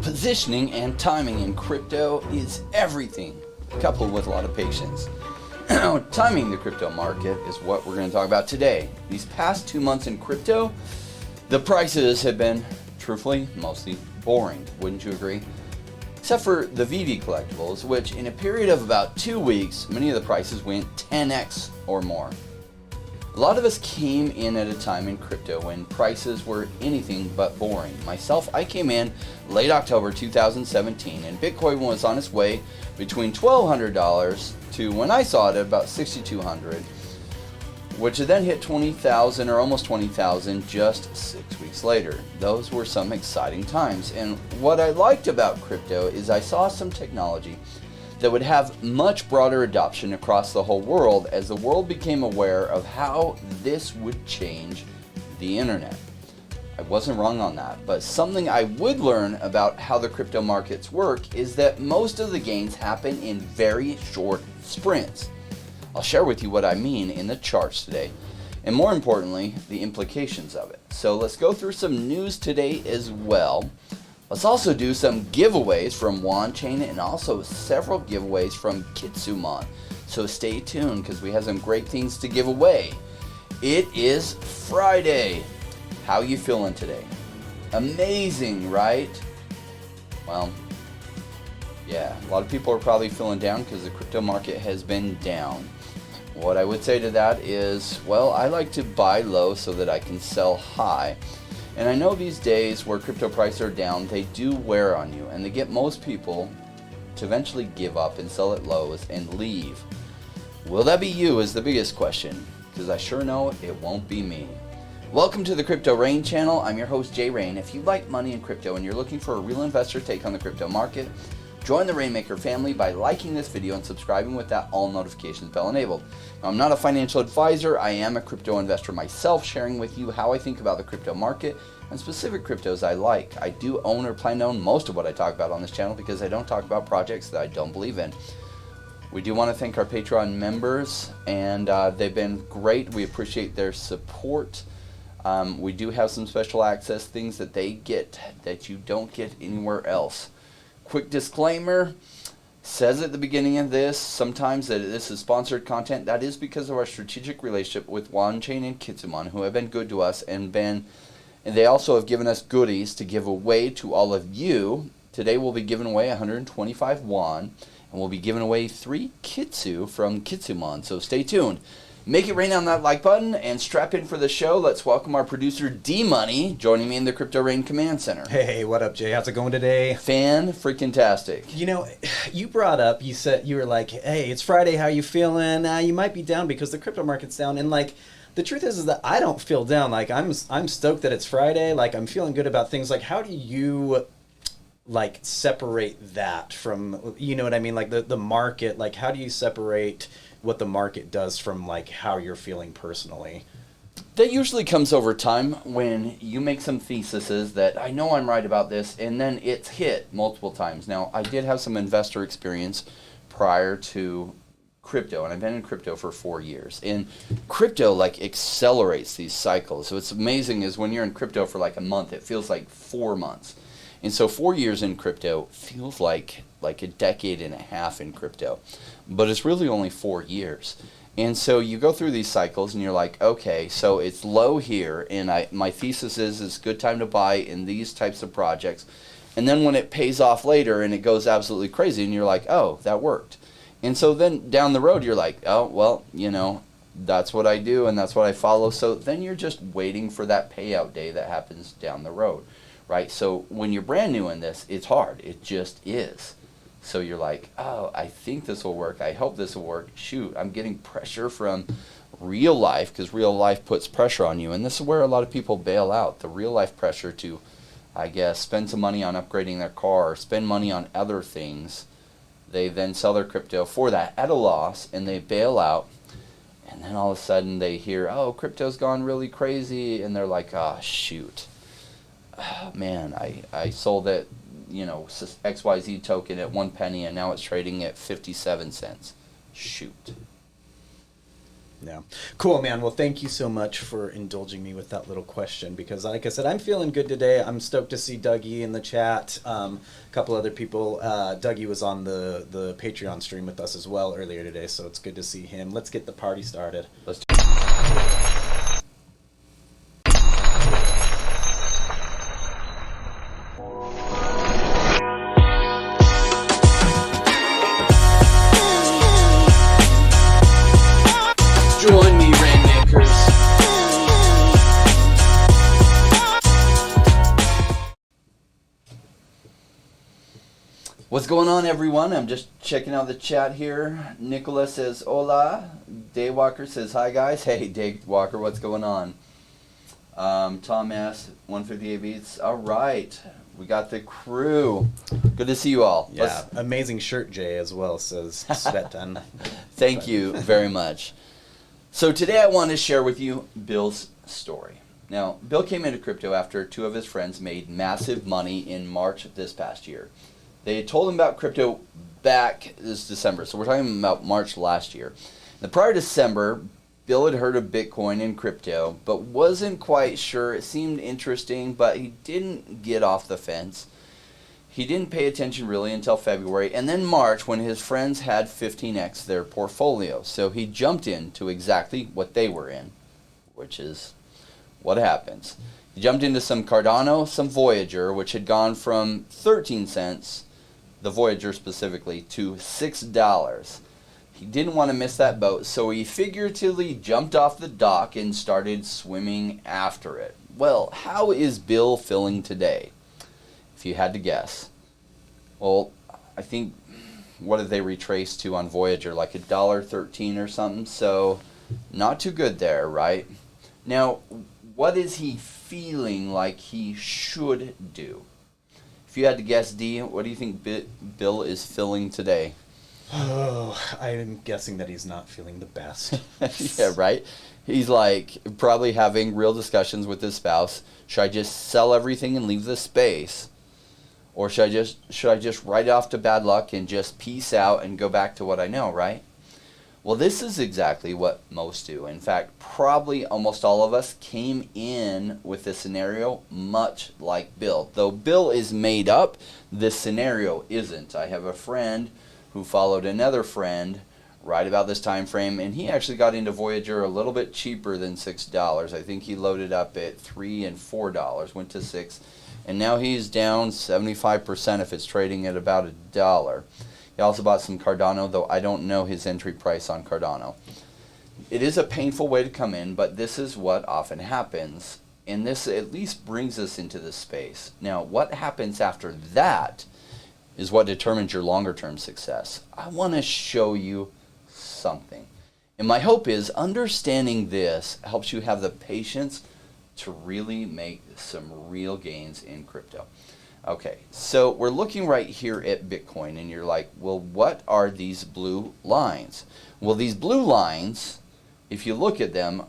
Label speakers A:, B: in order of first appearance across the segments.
A: Positioning and timing in crypto is everything, coupled with a lot of patience. Timing the crypto market is what we're going to talk about today. These past 2 months in crypto, the prices have been, truthfully, mostly boring. Wouldn't you agree? Except for the VV collectibles, which in a period of about 2 weeks, many of the prices went 10x or more. A lot of us came in at a time in crypto when prices were anything but boring. Myself, I came in late October 2017 and Bitcoin was on its way between $1,200 to, when I saw it, at about $6,200, which then hit 20,000 or almost 20,000 just 6 weeks later. Those were some exciting times, and what I liked about crypto is I saw some technology that would have much broader adoption across the whole world as the world became aware of how this would change the internet. I wasn't wrong on that, but something I would learn about how the crypto markets work is that most of the gains happen in very short sprints. I'll share with you what I mean in the charts today, and more importantly, the implications of it. So let's go through some news today as well. Let's also do some giveaways from Wanchain and also several giveaways from Kitsumon. So stay tuned because we have some great things to give away. It is Friday. How you feeling today? Amazing, right? Well, yeah, a lot of people are probably feeling down because the crypto market has been down. What I would say to that is, well, I like to buy low so that I can sell high. And I know these days where crypto prices are down, they do wear on you, and they get most people to eventually give up and sell at lows and leave. Will that be you is the biggest question, because I sure know it won't be me. Welcome to the Crypto Rain channel. I'm your host, Jay Rain. If you like money in crypto and you're looking for a real investor take on the crypto market, join the Rainmaker family by liking this video and subscribing with that all notifications bell enabled. Now, I'm not a financial advisor. I am a crypto investor myself, sharing with you how I think about the crypto market and specific cryptos I like. I do own or plan to own most of what I talk about on this channel because I don't talk about projects that I don't believe in. We do want to thank our Patreon members, and they've been great. We appreciate their support. We do have some special access things that they get that you don't get anywhere else. Quick disclaimer, says at the beginning of this, sometimes that this is sponsored content. That is because of our strategic relationship with Wanchain and Kitsumon, who have been good to us and they also have given us goodies to give away to all of you. Today we'll be giving away 125 Wan, and we'll be giving away 3 Kitsu from Kitsumon, so stay tuned. Make it rain on that like button and strap in for the show. Let's welcome our producer D-Money joining me in the Crypto Rain Command Center.
B: Hey, what up, Jay? How's it going today?
A: Fan-freaking-tastic.
B: You know, you brought up, you said, you were like, hey, it's Friday, how you feeling? You might be down because the crypto market's down. And like, the truth is that I don't feel down. Like, I'm stoked that it's Friday. Like, I'm feeling good about things. Like, how do you, like, separate that from, you know what I mean? Like, the market, like, how do you separate what the market does from like how you're feeling personally?
A: That usually comes over time when you make some theses that I know I'm right about this, and then it's hit multiple times. Now, I did have some investor experience prior to crypto, and I've been in crypto for 4 years, and crypto like accelerates these cycles. So what's amazing is when you're in crypto for like a month, it feels like 4 months. And so 4 years in crypto feels like a decade and a half in crypto, but it's really only 4 years. And so you go through these cycles and you're like, okay, so it's low here, and my thesis is it's a good time to buy in these types of projects. And then when it pays off later and it goes absolutely crazy and you're like, oh, that worked. And so then down the road you're like, oh, well, you know, that's what I do and that's what I follow. So then you're just waiting for that payout day that happens down the road, right? So when you're brand new in this, it's hard. It just is. So you're like, oh, I think this will work. I hope this will work. Shoot, I'm getting pressure from real life because real life puts pressure on you. And this is where a lot of people bail out, the real life pressure to, I guess, spend some money on upgrading their car or spend money on other things. They then sell their crypto for that at a loss and they bail out. And then all of a sudden they hear, oh, crypto's gone really crazy. And they're like, oh, shoot. Oh, man, I sold it. You know, XYZ token at 1 penny and now it's trading at 57 cents. Shoot.
B: Yeah. Cool, man. Well, thank you so much for indulging me with that little question because, like I said, I'm feeling good today. I'm stoked to see Dougie in the chat. A couple other people. Dougie was on the Patreon stream with us as well earlier today, so it's good to see him. Let's get the party started.
A: Let's join me, Rainmakers. What's going on, everyone? I'm just checking out the chat here. Nicholas says, hola. Daywalker says, hi, guys. Hey, Daywalker, what's going on? Tom S., 158 beats. All right. We got the crew. Good to see you all.
B: Yeah, amazing shirt, Jay, as well, says Svetan.
A: Thank you very much. So today I want to share with you Bill's story. Now, Bill came into crypto after two of his friends made massive money in March of this past year. They had told him about crypto back this December, so we're talking about March last year. Now, prior to December, Bill had heard of Bitcoin and crypto, but wasn't quite sure. It seemed interesting, but he didn't get off the fence. He didn't pay attention really until February, and then March when his friends had 15x their portfolio. So he jumped into exactly what they were in, which is what happens. He jumped into some Cardano, some Voyager, which had gone from 13 cents, the Voyager specifically, to $6. He didn't want to miss that boat, so he figuratively jumped off the dock and started swimming after it. Well, how is Bill feeling today? If you had to guess. Well, I think, what did they retrace to on Voyager? Like $1.13 or something? So, not too good there, right? Now, what is he feeling like he should do? If you had to guess, D, what do you think Bill is feeling today?
B: Oh, I'm guessing that he's not feeling the best.
A: Yeah, right? He's like probably having real discussions with his spouse. Should I just sell everything and leave the space? Or should I just write off to bad luck and just peace out and go back to what I know, right? Well, this is exactly what most do. In fact, probably almost all of us came in with this scenario much like Bill. Though Bill is made up, this scenario isn't. I have a friend who followed another friend right about this time frame, and he actually got into Voyager a little bit cheaper than $6. I think he loaded up at $3 and $4, went to $6. And now he's down 75% if it's trading at about $1. He also bought some Cardano, though I don't know his entry price on Cardano. It is a painful way to come in, but this is what often happens. And this at least brings us into this space. Now, what happens after that is what determines your longer term success. I want to show you something. And my hope is understanding this helps you have the patience to really make some real gains in crypto. Okay, so we're looking right here at Bitcoin, and you're like, well, what are these blue lines? Well, these blue lines, if you look at them,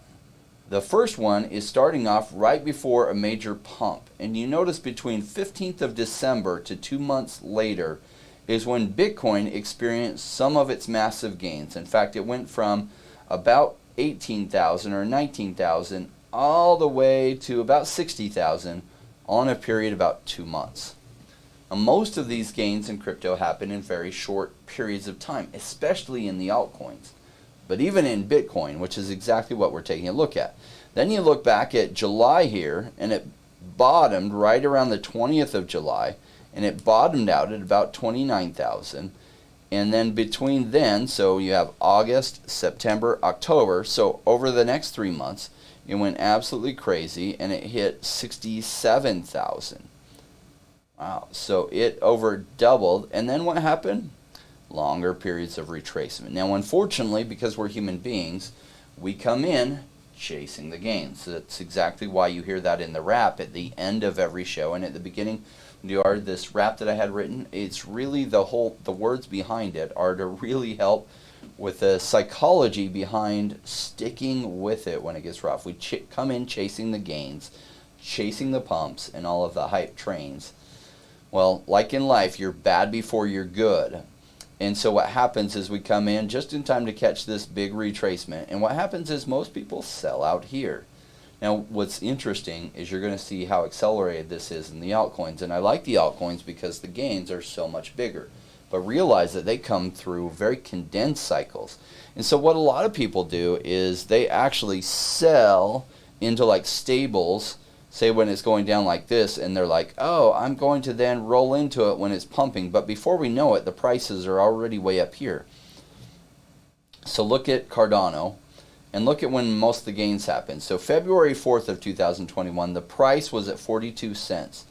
A: the first one is starting off right before a major pump. And you notice between 15th of December to 2 months later is when Bitcoin experienced some of its massive gains. In fact, it went from about 18,000 or 19,000 all the way to about 60,000 on a period about 2 months. Now, most of these gains in crypto happen in very short periods of time, especially in the altcoins. But even in Bitcoin, which is exactly what we're taking a look at. Then you look back at July here, and it bottomed right around the 20th of July, and it bottomed out at about 29,000. And then between then, so you have August, September, October, so over the next 3 months, it went absolutely crazy, and it hit 67,000. Wow, so it over doubled, and then what happened? Longer periods of retracement. Now, unfortunately, because we're human beings, we come in chasing the gains. So that's exactly why you hear that in the rap at the end of every show, and at the beginning, this rap that I had written, it's really the words behind it are to really help with the psychology behind sticking with it when it gets rough. We come in chasing the gains, chasing the pumps, and all of the hype trains. Well, like in life, you're bad before you're good. And so what happens is we come in just in time to catch this big retracement. And what happens is most people sell out here. Now, what's interesting is you're going to see how accelerated this is in the altcoins. And I like the altcoins because the gains are so much bigger. But realize that they come through very condensed cycles. And so what a lot of people do is they actually sell into like stables, say when it's going down like this, and they're like, oh, I'm going to then roll into it when it's pumping. But before we know it, the prices are already way up here. So look at Cardano, and look at when most of the gains happen. So February 4th of 2021, the price was at 42 cents.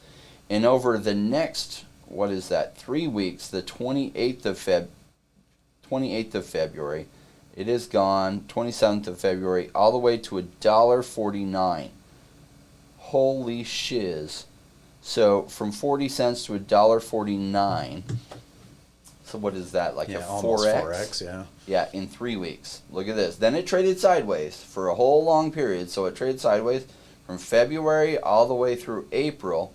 A: And over the next, what is that, 3 weeks, the 28th of February, it is gone, 27th of February, all the way to $1.49. Holy shiz. So from 40 cents to $1.49. So what is that, like a 4x?
B: Almost 4x, yeah.
A: Yeah, in 3 weeks. Look at this. Then it traded sideways for a whole long period. So it traded sideways from February all the way through April,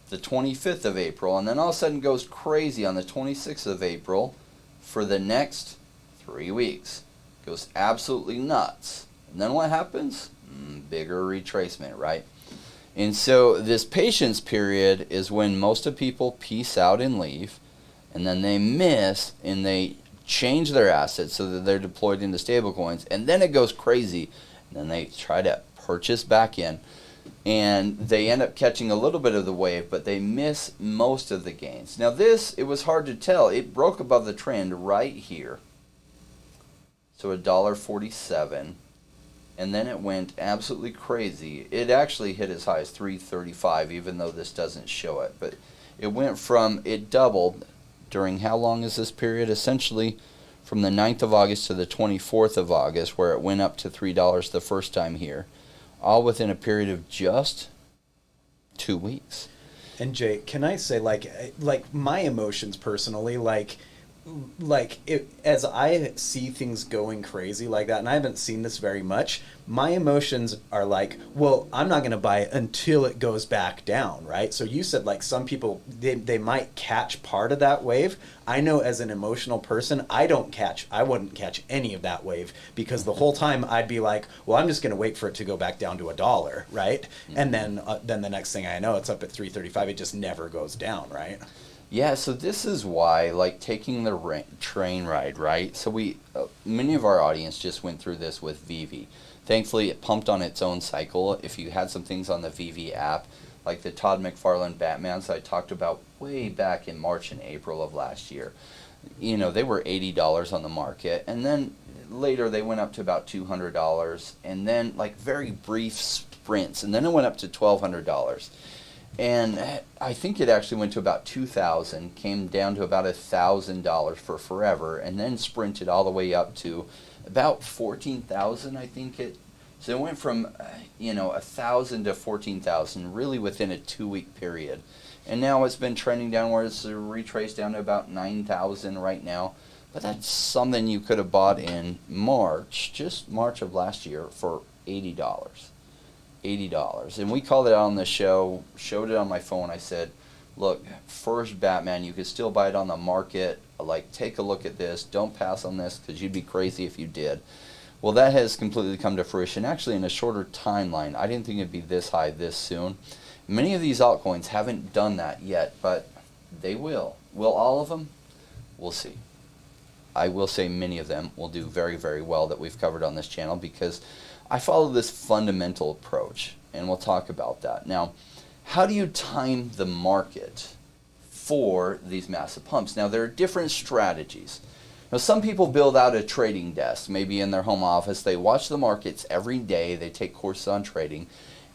A: the 25th of April. And then all of a sudden goes crazy on the 26th of April for the next 3 weeks. Goes absolutely nuts. And then what happens? Bigger retracement, right? And so this patience period is when most of people peace out and leave, and then they miss and they change their assets so that they're deployed into stablecoins, and then it goes crazy, and then they try to purchase back in, and they end up catching a little bit of the wave, but they miss most of the gains. Now this, it was hard to tell. It broke above the trend right here, so $1.47. And then it went absolutely crazy. It actually hit as high as $3.35, even though this doesn't show it. But it went from, it doubled during how long is this period? Essentially from the 9th of August to the 24th of August, where it went up to $3 the first time here. All within a period of just 2 weeks.
B: And Jay, can I say, like my emotions personally, as I see things going crazy like that, and I haven't seen this very much, my emotions are like, well, I'm not going to buy it until it goes back down, right? So you said like some people, they might catch part of that wave. I know as an emotional person, I wouldn't catch any of that wave, because the whole time I'd be like, well, I'm just going to wait for it to go back down to $1, right? Mm-hmm. And then the next thing I know, it's up at $3.35. It just never goes down, right?
A: Yeah, so this is why, like, taking the train ride, right? So many of our audience just went through this with Vivi. Thankfully, it pumped on its own cycle. If you had some things on the Vivi app, like the Todd McFarlane Batmans I talked about way back in March and April of last year, they were $80 on the market. And then later they went up to about $200, and then, like, very brief sprints. And then it went up to $1,200. And I think it actually went to about $2,000, came down to about $1,000 for forever, and then sprinted all the way up to about $14,000, I think it. So it went from, $1,000 to $14,000 really within a 2-week period. And now it's been trending downwards, retraced down to about $9,000 right now. But that's something you could have bought in March, just March of last year, for $80. And we called it out on the show, showed it on my phone. I said, look, first Batman, you could still buy it on the market. Like, take a look at this. Don't pass on this, because you'd be crazy if you did. Well, that has completely come to fruition, actually in a shorter timeline. I didn't think it'd be this high this soon. Many of these altcoins haven't done that yet, but they will. Will all of them? We'll see. I will say many of them will do very, very well that we've covered on this channel, because I follow this fundamental approach, and we'll talk about that. Now, how do you time the market for these massive pumps? Now, there are different strategies. Now, some people build out a trading desk, maybe in their home office. They watch the markets every day. They take courses on trading,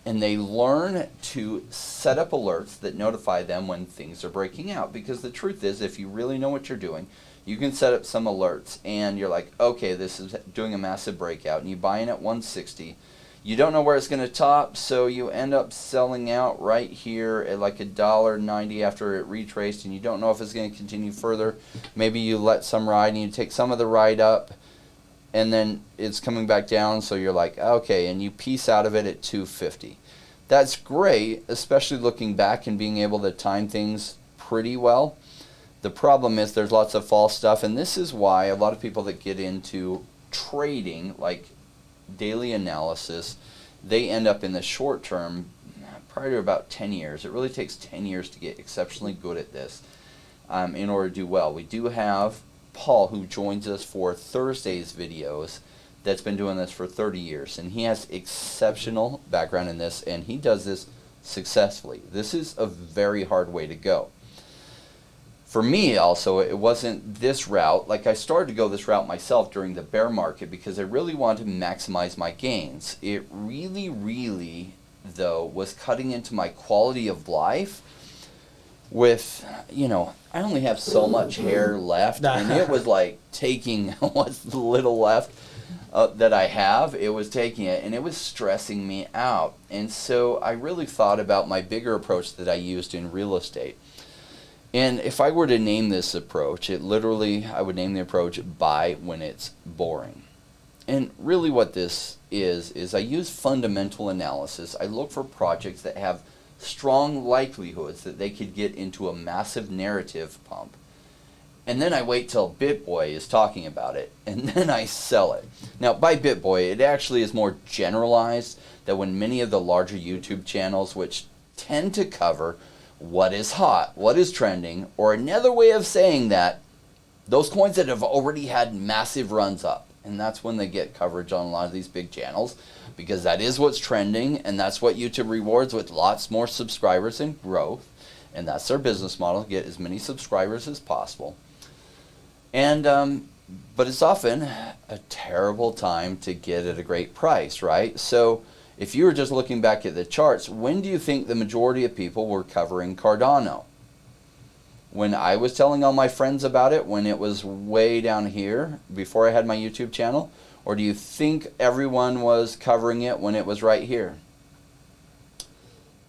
A: and they learn to set up alerts that notify them when things are breaking out. Because the truth is, if you really know what you're doing, you can set up some alerts, and you're like, okay, this is doing a massive breakout, and you buy in at 160. You don't know where it's going to top, so you end up selling out right here at like $1.90 after it retraced, and you don't know if it's going to continue further. Maybe you let some ride, and you take some of the ride up, and then it's coming back down, so you're like, okay, and you piece out of it at 250. That's great, especially looking back and being able to time things pretty well. The problem is there's lots of false stuff, and this is why a lot of people that get into trading, like daily analysis, they end up in the short term, prior to about 10 years. It really takes 10 years to get exceptionally good at this in order to do well. We do have Paul, who joins us for Thursday's videos, that's been doing this for 30 years, and he has exceptional background in this, and he does this successfully. This is a very hard way to go. For me also, it wasn't this route. Like, I started to go this route myself during the bear market because I really wanted to maximize my gains. It really, though, was cutting into my quality of life with, you know, I only have so much hair left, and it was like taking what's little left that I have, it was taking it, and it was stressing me out. And so I really thought about my bigger approach that I used in real estate. And if I were to name this approach, I would name the approach buy when it's boring. And really what this is I use fundamental analysis. I look for projects that have strong likelihoods that they could get into a massive narrative pump. And then I wait till BitBoy is talking about it, and then I sell it. Now, by BitBoy, it actually is more generalized that when many of the larger YouTube channels, which tend to cover what is hot, what is trending, or another way of saying that, those coins that have already had massive runs up. And that's when they get coverage on a lot of these big channels, because that is what's trending, and that's what YouTube rewards with lots more subscribers and growth. And that's their business model, get as many subscribers as possible. And but it's often a terrible time to get at a great price, right? So if you were just looking back at the charts, when do you think the majority of people were covering Cardano? When I was telling all my friends about it, when it was way down here, before I had my YouTube channel? Or do you think everyone was covering it when it was right here?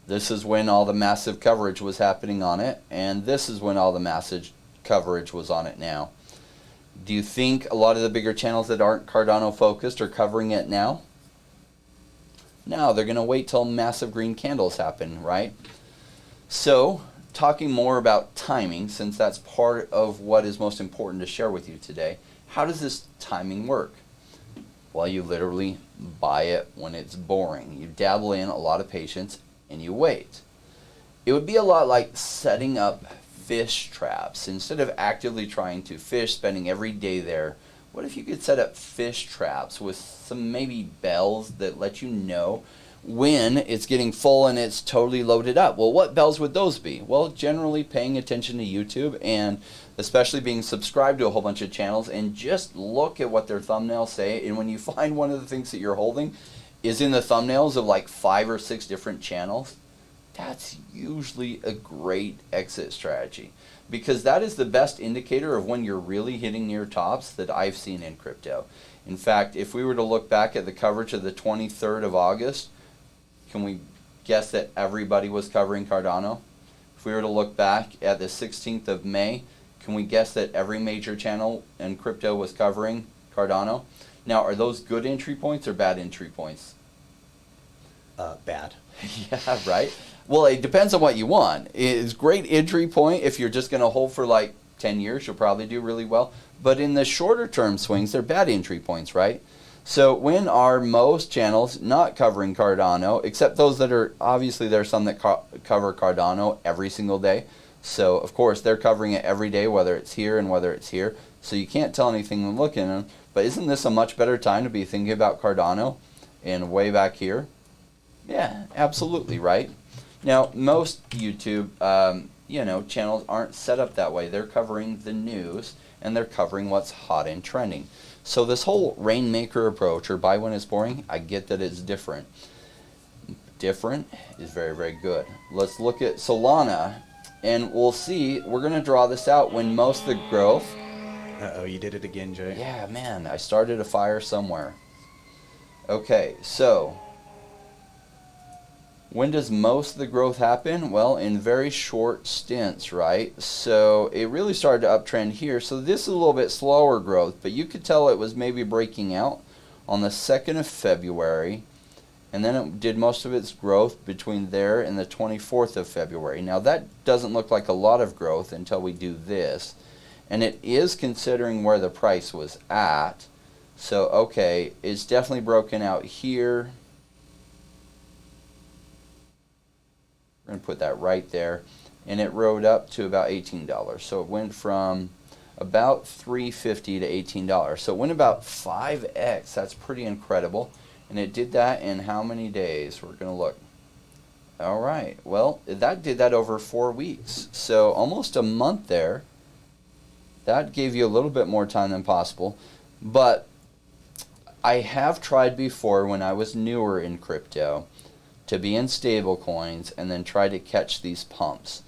A: This is when all the massive coverage was happening on it, and this is when all the massive coverage was on it now. Do you think a lot of the bigger channels that aren't Cardano focused are covering it now? No, they're going to wait till massive green candles happen, right? So, talking more about timing, since that's part of what is most important to share with you today, how does this timing work? Well, you literally buy it when it's boring. You dabble in a lot of patience and you wait. It would be a lot like setting up fish traps. Instead of actively trying to fish, spending every day there, what if you could set up fish traps with some maybe bells that let you know when it's getting full and it's totally loaded up? Well, what bells would those be? Well, generally paying attention to YouTube, and especially being subscribed to a whole bunch of channels, and just look at what their thumbnails say. And when you find one of the things that you're holding is in the thumbnails of like 5 or 6 different channels, that's usually a great exit strategy, because that is the best indicator of when you're really hitting near tops that I've seen in crypto. In fact, if we were to look back at the coverage of the 23rd of August, can we guess that everybody was covering Cardano? If we were to look back at the 16th of May, can we guess that every major channel in crypto was covering Cardano? Now, are those good entry points or bad entry points?
B: Bad.
A: Yeah, right? Well, it depends on what you want. It's great entry point if you're just going to hold for like 10 years, you'll probably do really well. But in the shorter term swings, they're bad entry points, right? So when are most channels not covering Cardano, except those that are, obviously there are some that cover Cardano every single day. So of course they're covering it every day, whether it's here and whether it's here. So you can't tell anything when looking at them. But isn't this a much better time to be thinking about Cardano and way back here? Yeah, absolutely, right? Now, most YouTube, channels aren't set up that way. They're covering the news, and they're covering what's hot and trending. So this whole rainmaker approach, or buy when it's boring, I get that it's different. Different is very, very good. Let's look at Solana, and we'll see. We're going to draw this out when most of the growth...
B: Uh-oh, you did it again, Jay.
A: Yeah, man, I started a fire somewhere. Okay, so... when does most of the growth happen? Well, in very short stints, right? So it really started to uptrend here. So this is a little bit slower growth, but you could tell it was maybe breaking out on the 2nd of February. and then it did most of its growth between there and the 24th of February. Now that doesn't look like a lot of growth until we do this, and it is considering where the price was at. So okay, it's definitely broken out here. We're going to put that right there, and it rode up to about $18. So it went from about $3.50 to $18. So it went about 5x. That's pretty incredible. And it did that in how many days? We're going to look. All right. Well, that did that over 4 weeks. So almost a month there. That gave you a little bit more time than possible. But I have tried before when I was newer in crypto to be in stable coins and then try to catch these pumps.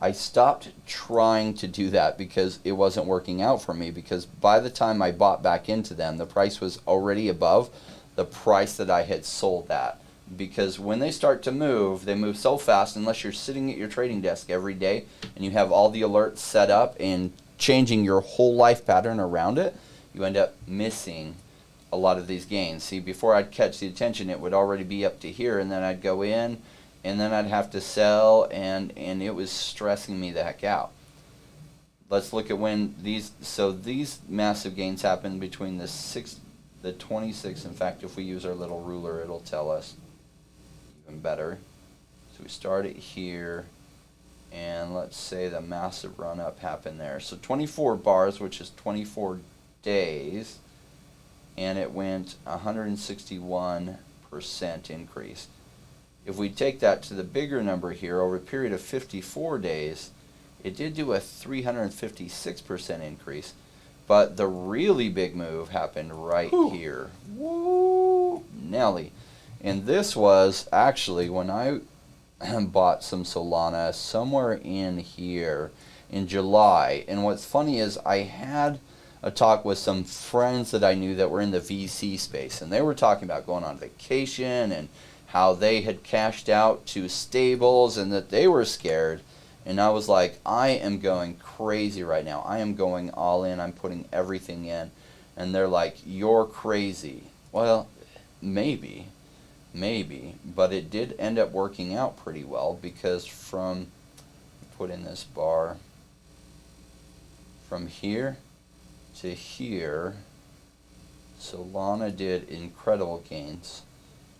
A: I stopped trying to do that because it wasn't working out for me, because by the time I bought back into them, the price was already above the price that I had sold at. Because when they start to move, they move so fast, unless you're sitting at your trading desk every day and you have all the alerts set up and changing your whole life pattern around it, you end up missing a lot of these gains. See, before I'd catch the attention, it would already be up to here, and then I'd go in, and then I'd have to sell, and it was stressing me the heck out. Let's look at when these massive gains happened between the 26th. In fact, if we use our little ruler, it'll tell us even better. So we start it here, and let's say the massive run up happened there. So 24 bars, which is 24 days, and it went 161% increase. If we take that to the bigger number here, over a period of 54 days, it did do a 356% increase. But the really big move happened right here. Woo! Nelly. And this was actually when I bought some Solana somewhere in here in July. And what's funny is I had a talk with some friends that I knew that were in the VC space, and they were talking about going on vacation and how they had cashed out to stables and that they were scared. And I was like, I am going crazy right now. I am going all in. I'm putting everything in. And they're like, you're crazy. Well, maybe. But it did end up working out pretty well, because put in this bar, from here to here, Solana did incredible gains.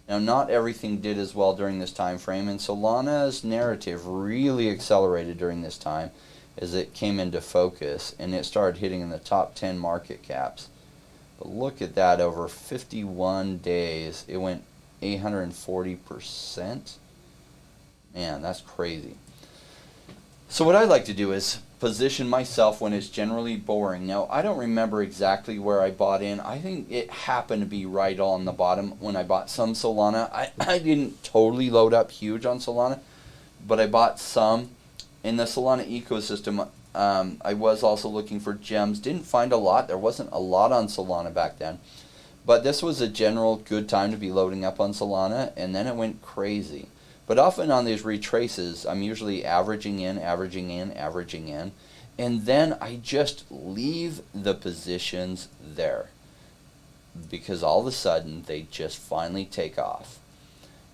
A: Now, not everything did as well during this time frame, and Solana's narrative really accelerated during this time as it came into focus, and it started hitting in the top 10 market caps. But look at that, over 51 days, it went 840%. Man, that's crazy. So what I like to do is position myself when it's generally boring. Now, I don't remember exactly where I bought in. I think it happened to be right on the bottom when I bought some Solana. I didn't totally load up huge on Solana, but I bought some. In the Solana ecosystem, I was also looking for gems. Didn't find a lot. There wasn't a lot on Solana back then. But this was a general good time to be loading up on Solana, and then it went crazy. But often on these retraces, I'm usually averaging in, and then I just leave the positions there, because all of a sudden they just finally take off.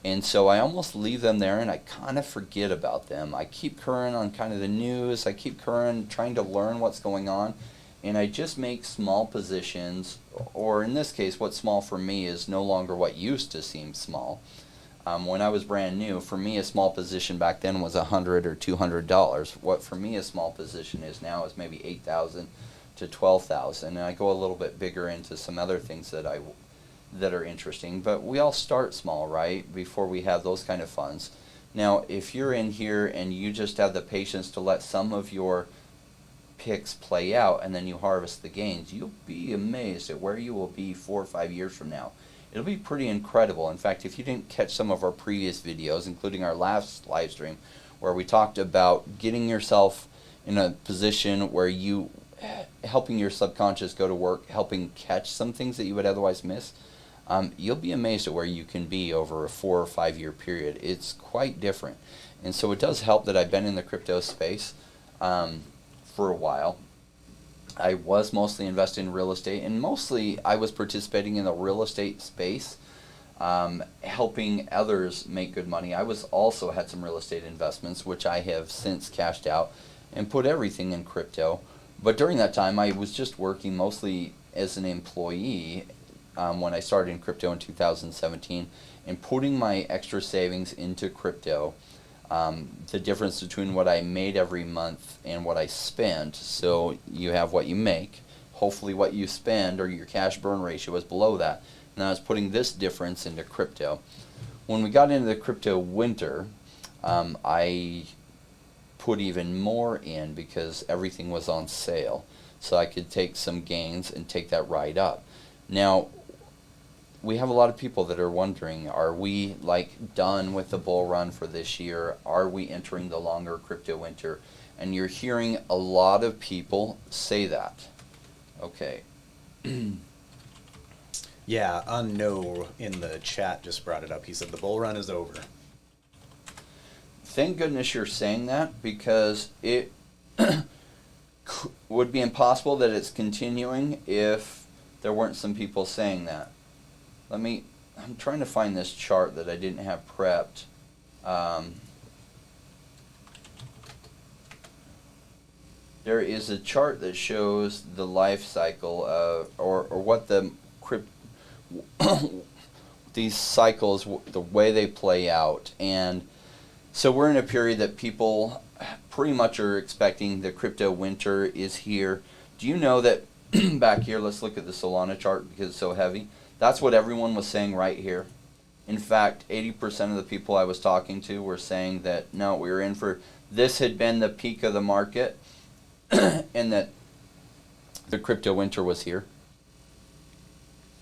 A: And so I almost leave them there, and I kind of forget about them. I keep current on kind of the news. I keep current trying to learn what's going on, and I just make small positions, or in this case, what's small for me is no longer what used to seem small. When I was brand new, for me a small position back then was $100 or $200. What for me a small position is now is maybe $8,000 to $12,000, and I go a little bit bigger into some other things that are interesting. But we all start small, right? Before we have those kind of funds. Now, if you're in here and you just have the patience to let some of your picks play out and then you harvest the gains, you'll be amazed at where you will be 4 or 5 years from now. It'll be pretty incredible. In fact, if you didn't catch some of our previous videos, including our last live stream, where we talked about getting yourself in a position where you helping your subconscious go to work, helping catch some things that you would otherwise miss, you'll be amazed at where you can be over a 4 or 5 year period. It's quite different. And so it does help that I've been in the crypto space for a while. I was mostly invested in real estate, and mostly I was participating in the real estate space helping others make good money. I was also had some real estate investments, which I have since cashed out and put everything in crypto. But during that time, I was just working mostly as an employee when I started in crypto in 2017 and putting my extra savings into crypto. The difference between what I made every month and what I spent. So you have what you make. Hopefully what you spend or your cash burn ratio is below that. And I was putting this difference into crypto. When we got into the crypto winter, I put even more in because everything was on sale. So I could take some gains and take that right up. Now, we have a lot of people that are wondering, are we like done with the bull run for this year? Are we entering the longer crypto winter? And you're hearing a lot of people say that. Okay.
B: Yeah, Unknow in the chat just brought it up. He said the bull run is over.
A: Thank goodness you're saying that, because it would be impossible that it's continuing if there weren't some people saying that. I'm trying to find this chart that I didn't have prepped. There is a chart that shows the life cycle of, or what the these cycles, the way they play out. And so we're in a period that people pretty much are expecting the crypto winter is here. Do you know that back here, let's look at the Solana chart because it's so heavy. That's what everyone was saying right here. In fact, 80% of the people I was talking to were saying that no, we were in for, this had been the peak of the market and that the crypto winter was here.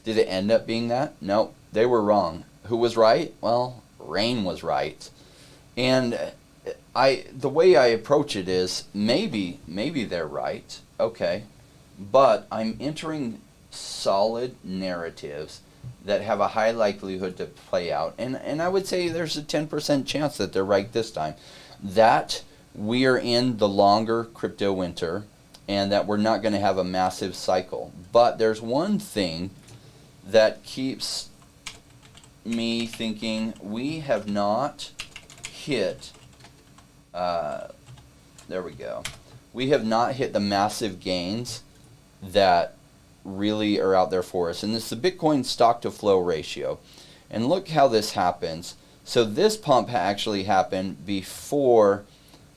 A: Did it end up being that? No, they were wrong. Who was right? Well, Rain was right. And the way I approach it is maybe they're right. Okay. But I'm entering solid narratives that have a high likelihood to play out. And I would say there's a 10% chance that they're right this time. That we are in the longer crypto winter and that we're not going to have a massive cycle. But there's one thing that keeps me thinking we have not hit, there we go. We have not hit the massive gains that really are out there for us. And this is the Bitcoin stock to flow ratio. And look how this happens. So this pump actually happened before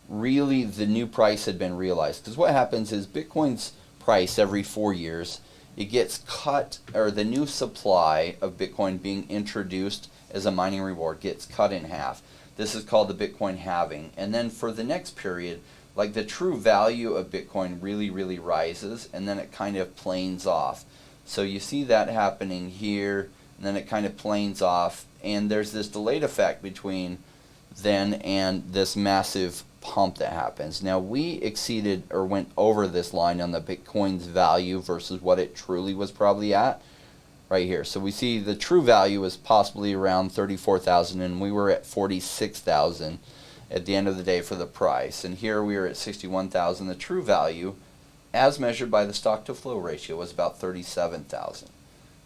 A: really the new price had been realized. Because what happens is Bitcoin's price every 4 years, it gets cut, or the new supply of Bitcoin being introduced as a mining reward gets cut in half. This is called the Bitcoin halving. And then for the next period, like the true value of Bitcoin really rises, and then it kind of planes off. So you see that happening here, and then it kind of planes off, and there's this delayed effect between then and this massive pump that happens. Now we exceeded or went over this line on the Bitcoin's value versus what it truly was probably at right here. So we see the true value is possibly around 34,000 and we were at 46,000 at the end of the day for the price. And here we are at 61,000. The true value as measured by the stock to flow ratio was about 37,000.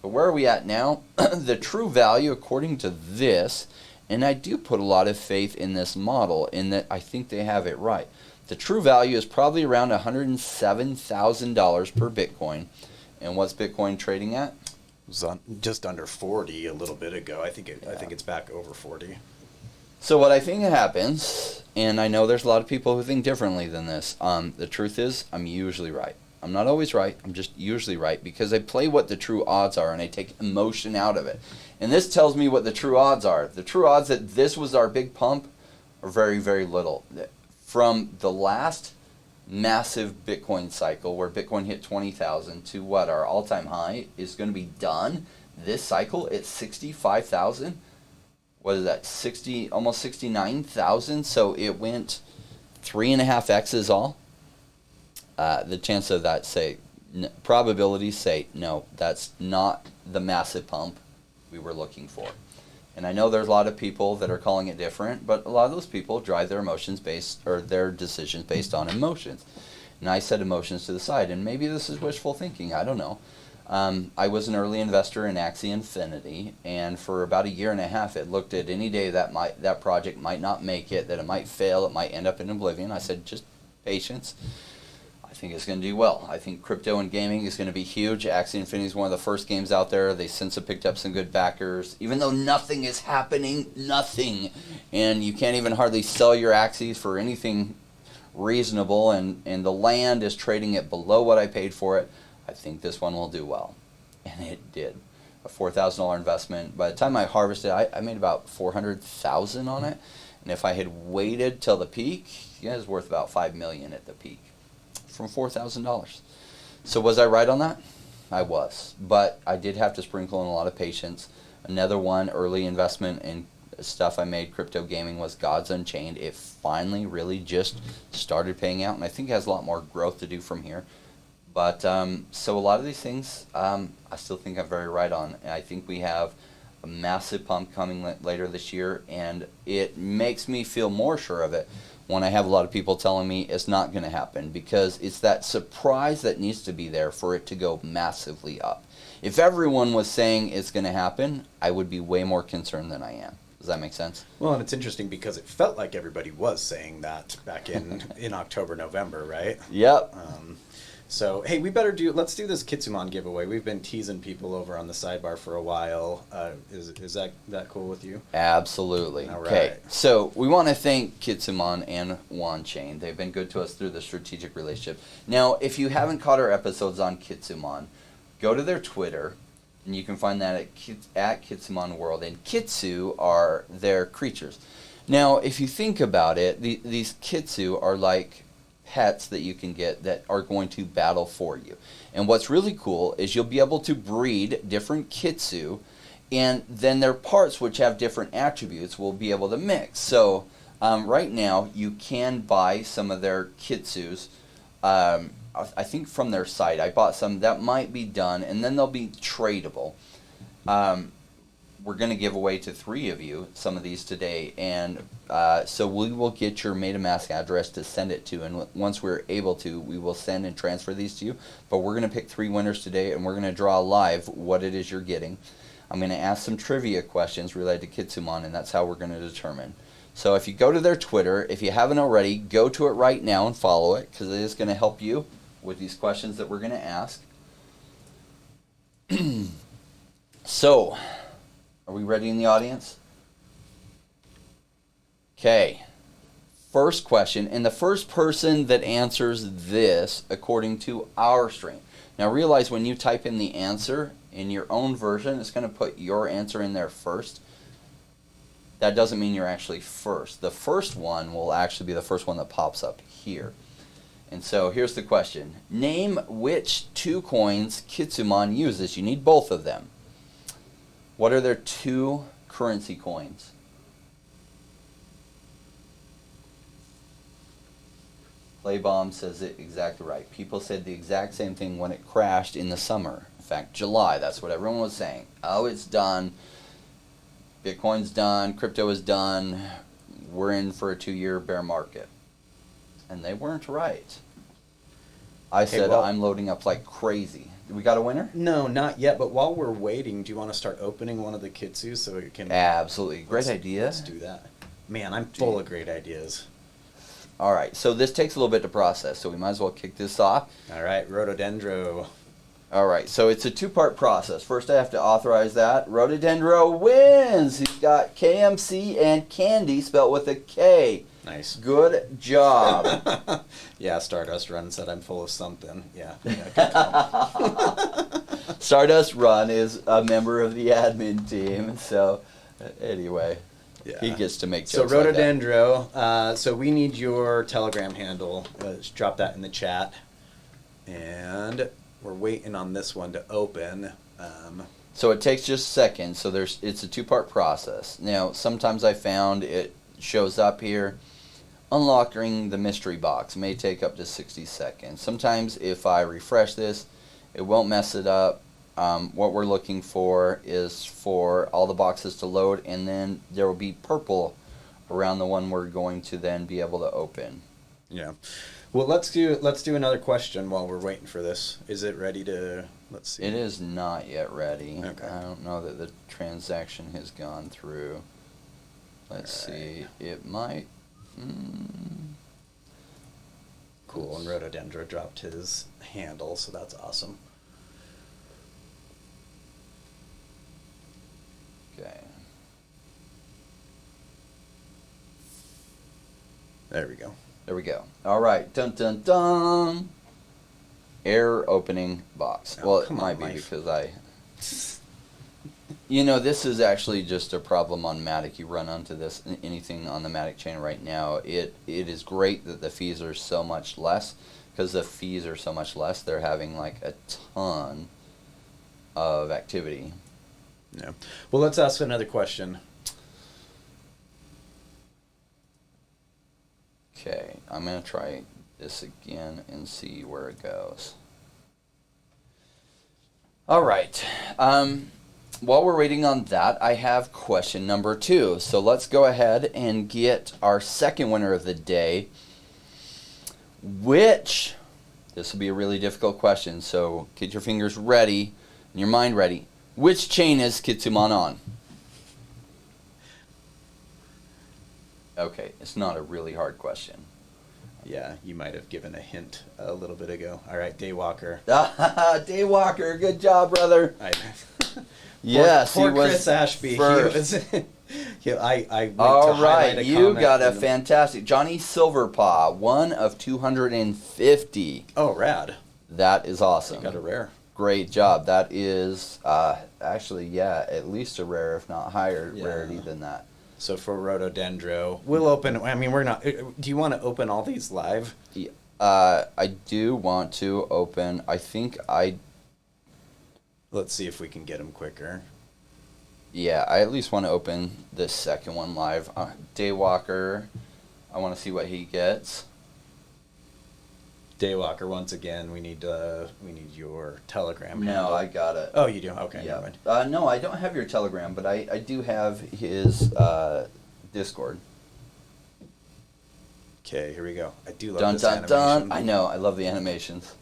A: But where are we at now? The true value according to this, and I do put a lot of faith in this model in that I think they have it right. The true value is probably around $107,000 per Bitcoin. And what's Bitcoin trading at?
B: It was on just under 40 a little bit ago. I think it's back over 40.
A: So what I think happens, and I know there's a lot of people who think differently than this. The truth is, I'm usually right. I'm not always right. I'm just usually right because I play what the true odds are and I take emotion out of it. And this tells me what the true odds are. The true odds that this was our big pump are very little. From the last massive Bitcoin cycle where Bitcoin hit 20,000 to what our all-time high is going to be done this cycle at 65,000. What is that? Almost 69,000. So it went 3.5x is all. The chance of that probabilities say no, that's not the massive pump we were looking for. And I know there's a lot of people that are calling it different, but a lot of those people drive their their decisions based on emotions. And I set emotions to the side, and maybe this is wishful thinking, I don't know. I was an early investor in Axie Infinity, and for about a year and a half, it looked at any day that project might not make it, that it might fail, it might end up in oblivion. I said, just patience. I think it's going to do well. I think crypto and gaming is going to be huge. Axie Infinity is one of the first games out there. They since have picked up some good backers, even though nothing is happening, nothing, and you can't even hardly sell your Axies for anything reasonable, and the land is trading it below what I paid for it. I think this one will do well. And it did. A $4,000 investment. By the time I harvested, I made about $400,000 on it. And if I had waited till the peak, yeah, it was worth about $5 million at the peak from $4,000. So was I right on that? I was. But I did have to sprinkle in a lot of patience. Another one, early investment in stuff I made, crypto gaming, was Gods Unchained. It finally really just started paying out, and I think it has a lot more growth to do from here. But so a lot of these things, I still think I'm very right on. And I think we have a massive pump coming later this year, and it makes me feel more sure of it when I have a lot of people telling me it's not going to happen, because it's that surprise that needs to be there for it to go massively up. If everyone was saying it's going to happen, I would be way more concerned than I am. Does that make sense?
B: Well, and it's interesting because it felt like everybody was saying that back in October, November, right?
A: Yep.
B: So, hey, let's do this Kitsumon giveaway. We've been teasing people over on the sidebar for a while. Is that cool with you?
A: Absolutely.
B: All
A: Okay,
B: right.
A: so we want to thank Kitsumon and Wanchain. They've been good to us through the strategic relationship. Now, if you haven't caught our episodes on Kitsumon, go to their Twitter, and you can find that at Kitsumon World. And Kitsu are their creatures. Now, if you think about it, these Kitsu are like pets that you can get that are going to battle for you. And what's really cool is you'll be able to breed different Kitsu, and then their parts, which have different attributes, will be able to mix. So right now you can buy some of their Kitsus, I think from their site. I bought some that might be done, and then they'll be tradable. We're going to give away to 3 of you some of these today, and so we will get your MetaMask address to send it to, and once we're able to, we will send and transfer these to you. But we're going to pick 3 winners today, and we're going to draw live what it is you're getting. I'm going to ask some trivia questions related to Kitsumon, and that's how we're going to determine. So if you go to their Twitter, if you haven't already, go to it right now and follow it, because it is going to help you with these questions that we're going to ask. So, are we ready in the audience? Okay. First question, and the first person that answers this according to our stream. Now realize when you type in the answer in your own version, it's going to put your answer in there first. That doesn't mean you're actually first. The first one will actually be the first one that pops up here. And so here's the question. Name which 2 coins Kitsumon uses. You need both of them. What are their 2 currency coins? Playbomb says it exactly right. People said the exact same thing when it crashed in the summer. In fact, July, that's what everyone was saying. Oh, it's done. Bitcoin's done. Crypto is done. We're in for a 2-year bear market. And they weren't right. I said, I'm loading up like crazy. We got a winner?
B: No, not yet. But while we're waiting, do you want to start opening one of the Kitsus so we can?
A: Absolutely. Great idea.
B: Let's do that. Man, I'm full of great ideas.
A: All right. So this takes a little bit to process, so we might as well kick this off.
B: All right, Rhododendro.
A: All right. So it's a 2-part process. First, I have to authorize that. Rhododendro wins. He's got KMC and Candy spelled with a K.
B: Nice.
A: Good job.
B: Yeah, Stardust Run said I'm full of something. Yeah, good call.
A: Stardust Run is a member of the admin team. So anyway, yeah. He gets to make jokes.
B: So Rhododendro, so we need your Telegram handle. Just drop that in the chat. And we're waiting on this one to open.
A: So it takes just seconds. So it's a 2-part process. Now, sometimes I found it shows up here. Unlocking the mystery box may take up to 60 seconds. Sometimes if I refresh this, it won't mess it up. What we're looking for is for all the boxes to load, and then there will be purple around the one we're going to then be able to open.
B: Yeah. Well, let's do another question while we're waiting for this. Is it ready to Let's see.
A: It is not yet ready.
B: Okay.
A: I don't know that the transaction has gone through. Let's see. It might.
B: Cool. And Rhododendron dropped his handle, so that's awesome.
A: Okay.
B: There we go.
A: There we go. All right. Dun dun dun. Error opening box.
B: Oh,
A: Well, it
B: come
A: might
B: on,
A: be
B: Mike.
A: because I. You know, this is actually just a problem on Matic. You run onto this, anything on the Matic chain right now. It is great that the fees are so much less, because the fees are so much less. They're having like a ton of activity.
B: Yeah. Well, let's ask another question.
A: Okay, I'm going to try this again and see where it goes. All right. While we're waiting on that, I have question number 2. So let's go ahead and get our second winner of the day, which, this will be a really difficult question, so get your fingers ready and your mind ready. Which chain is Kitsumon on? Okay, it's not a really hard question.
B: Yeah, you might have given a hint a little bit ago. All right, Daywalker.
A: Daywalker, good job, brother. Yes,
B: poor
A: he was
B: Chris Ashby.
A: first.
B: I went
A: All
B: to highlight
A: right,
B: a
A: you
B: comment
A: got a
B: and-
A: fantastic Johnny Silverpaw, 1 of 250.
B: Oh, rad.
A: That is awesome.
B: You got a rare.
A: Great job. That is actually, yeah, at least a rare, if not higher
B: Yeah.
A: rarity than that.
B: So for Rhododendro, we'll open. I mean, we're not. Do you want to open all these live?
A: I do want to open. I think
B: Let's see if we can get them quicker.
A: Yeah, I at least want to open this second one live. Daywalker, I want to see what he gets.
B: Daywalker, once again, we need your Telegram.
A: No,
B: handle.
A: I got it.
B: Oh, you do. Okay,
A: Yeah.
B: never mind.
A: No, I don't have your Telegram, but I do have his Discord.
B: Okay, here we go. I do love
A: Dun
B: this
A: dun
B: animation.
A: dun. I know. I love the animations.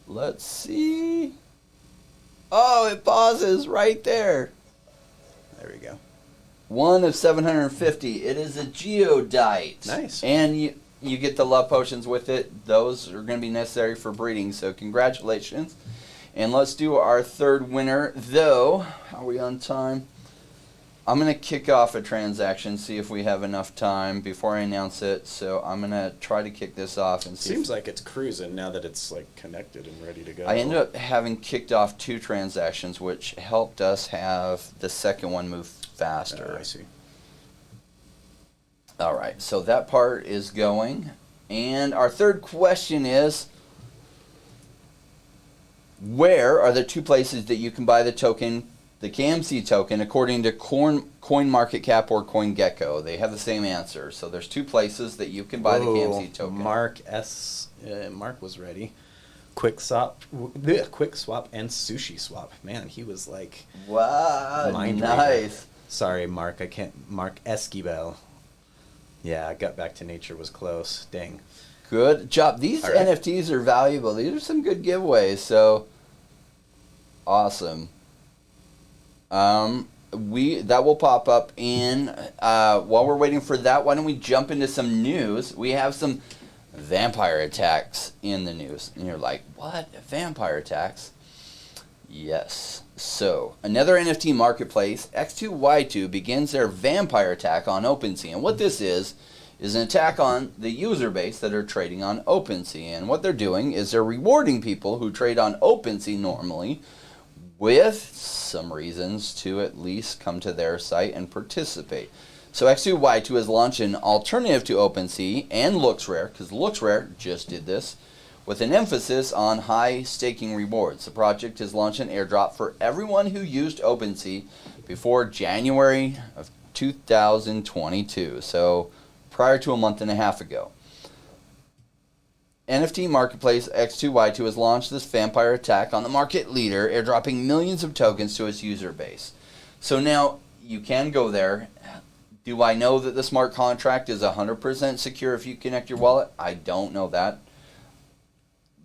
A: Let's see. Oh, it pauses right there.
B: There we go.
A: 1 of 750. It is a geodite.
B: Nice.
A: And you get the love potions with it. Those are going to be necessary for breeding. So congratulations. And let's do our third winner. Though, are we on time? I'm going to kick off a transaction, see if we have enough time before I announce it. So I'm going to try to kick this off and see.
B: Seems like it's cruising now that it's like connected and ready to go.
A: I ended up having kicked off 2 transactions, which helped us have the second one move faster.
B: I see.
A: All right, so that part is going. And our third question is, where are the 2 places that you can buy the token, the KMC token, according to CoinMarketCap or CoinGecko? They have the same answer. So there's 2 places that you can buy the KMC token.
B: Mark was ready. Quick swap and sushi swap. Man, he was like,
A: Wow,
B: mind
A: nice.
B: sorry, Mark, I can't. Mark Esquivel. Yeah, Gut Back to Nature was close. Dang.
A: Good job. These
B: All right.
A: NFTs are valuable. These are some good giveaways. So awesome. That will pop up in while we're waiting for that. Why don't we jump into some news? We have some vampire attacks in the news, and you're like, "What? Vampire attacks?" Yes. So another NFT marketplace, X2Y2, begins their vampire attack on Opensea, and what this is an attack on the user base that are trading on Opensea, and what they're doing is they're rewarding people who trade on Opensea normally with some reasons to at least come to their site and participate. So X2Y2 has launched an alternative to OpenSea and LooksRare, because LooksRare just did this, with an emphasis on high staking rewards. The project has launched an airdrop for everyone who used OpenSea before January of 2022, so prior to a month and a half ago. NFT marketplace X2Y2 has launched this vampire attack on the market leader, airdropping millions of tokens to its user base. So now you can go there, Do I know that the smart contract is 100% secure if you connect your wallet? I don't know that.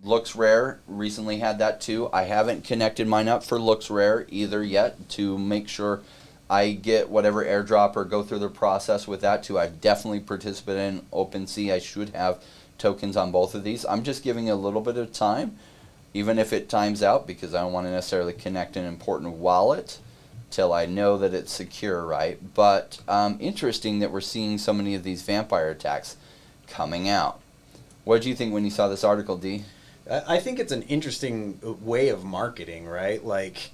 A: Looks Rare recently had that too. I haven't connected mine up for Looks Rare either yet to make sure I get whatever airdrop or go through the process with that too. I've definitely participated in Opensea. I should have tokens on both of these. I'm just giving a little bit of time, even if it times out, because I don't want to necessarily connect an important wallet till I know that it's secure, right? But interesting that we're seeing so many of these vampire attacks coming out. What did you think when you saw this article, D?
B: I think it's an interesting way of marketing, right? Like,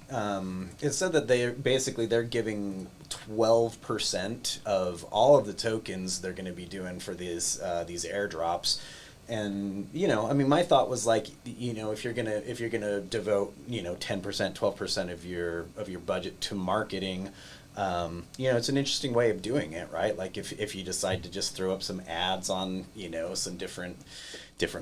B: it said that they're giving 12% of all of the tokens they're going to be doing for these airdrops. And, you know, I mean, my thought was like, you know, if you're gonna devote, you know, 10%, 12% of your budget to marketing, you know, it's an interesting way of doing it, right? Like if you decide to just throw up some ads on, you know, some different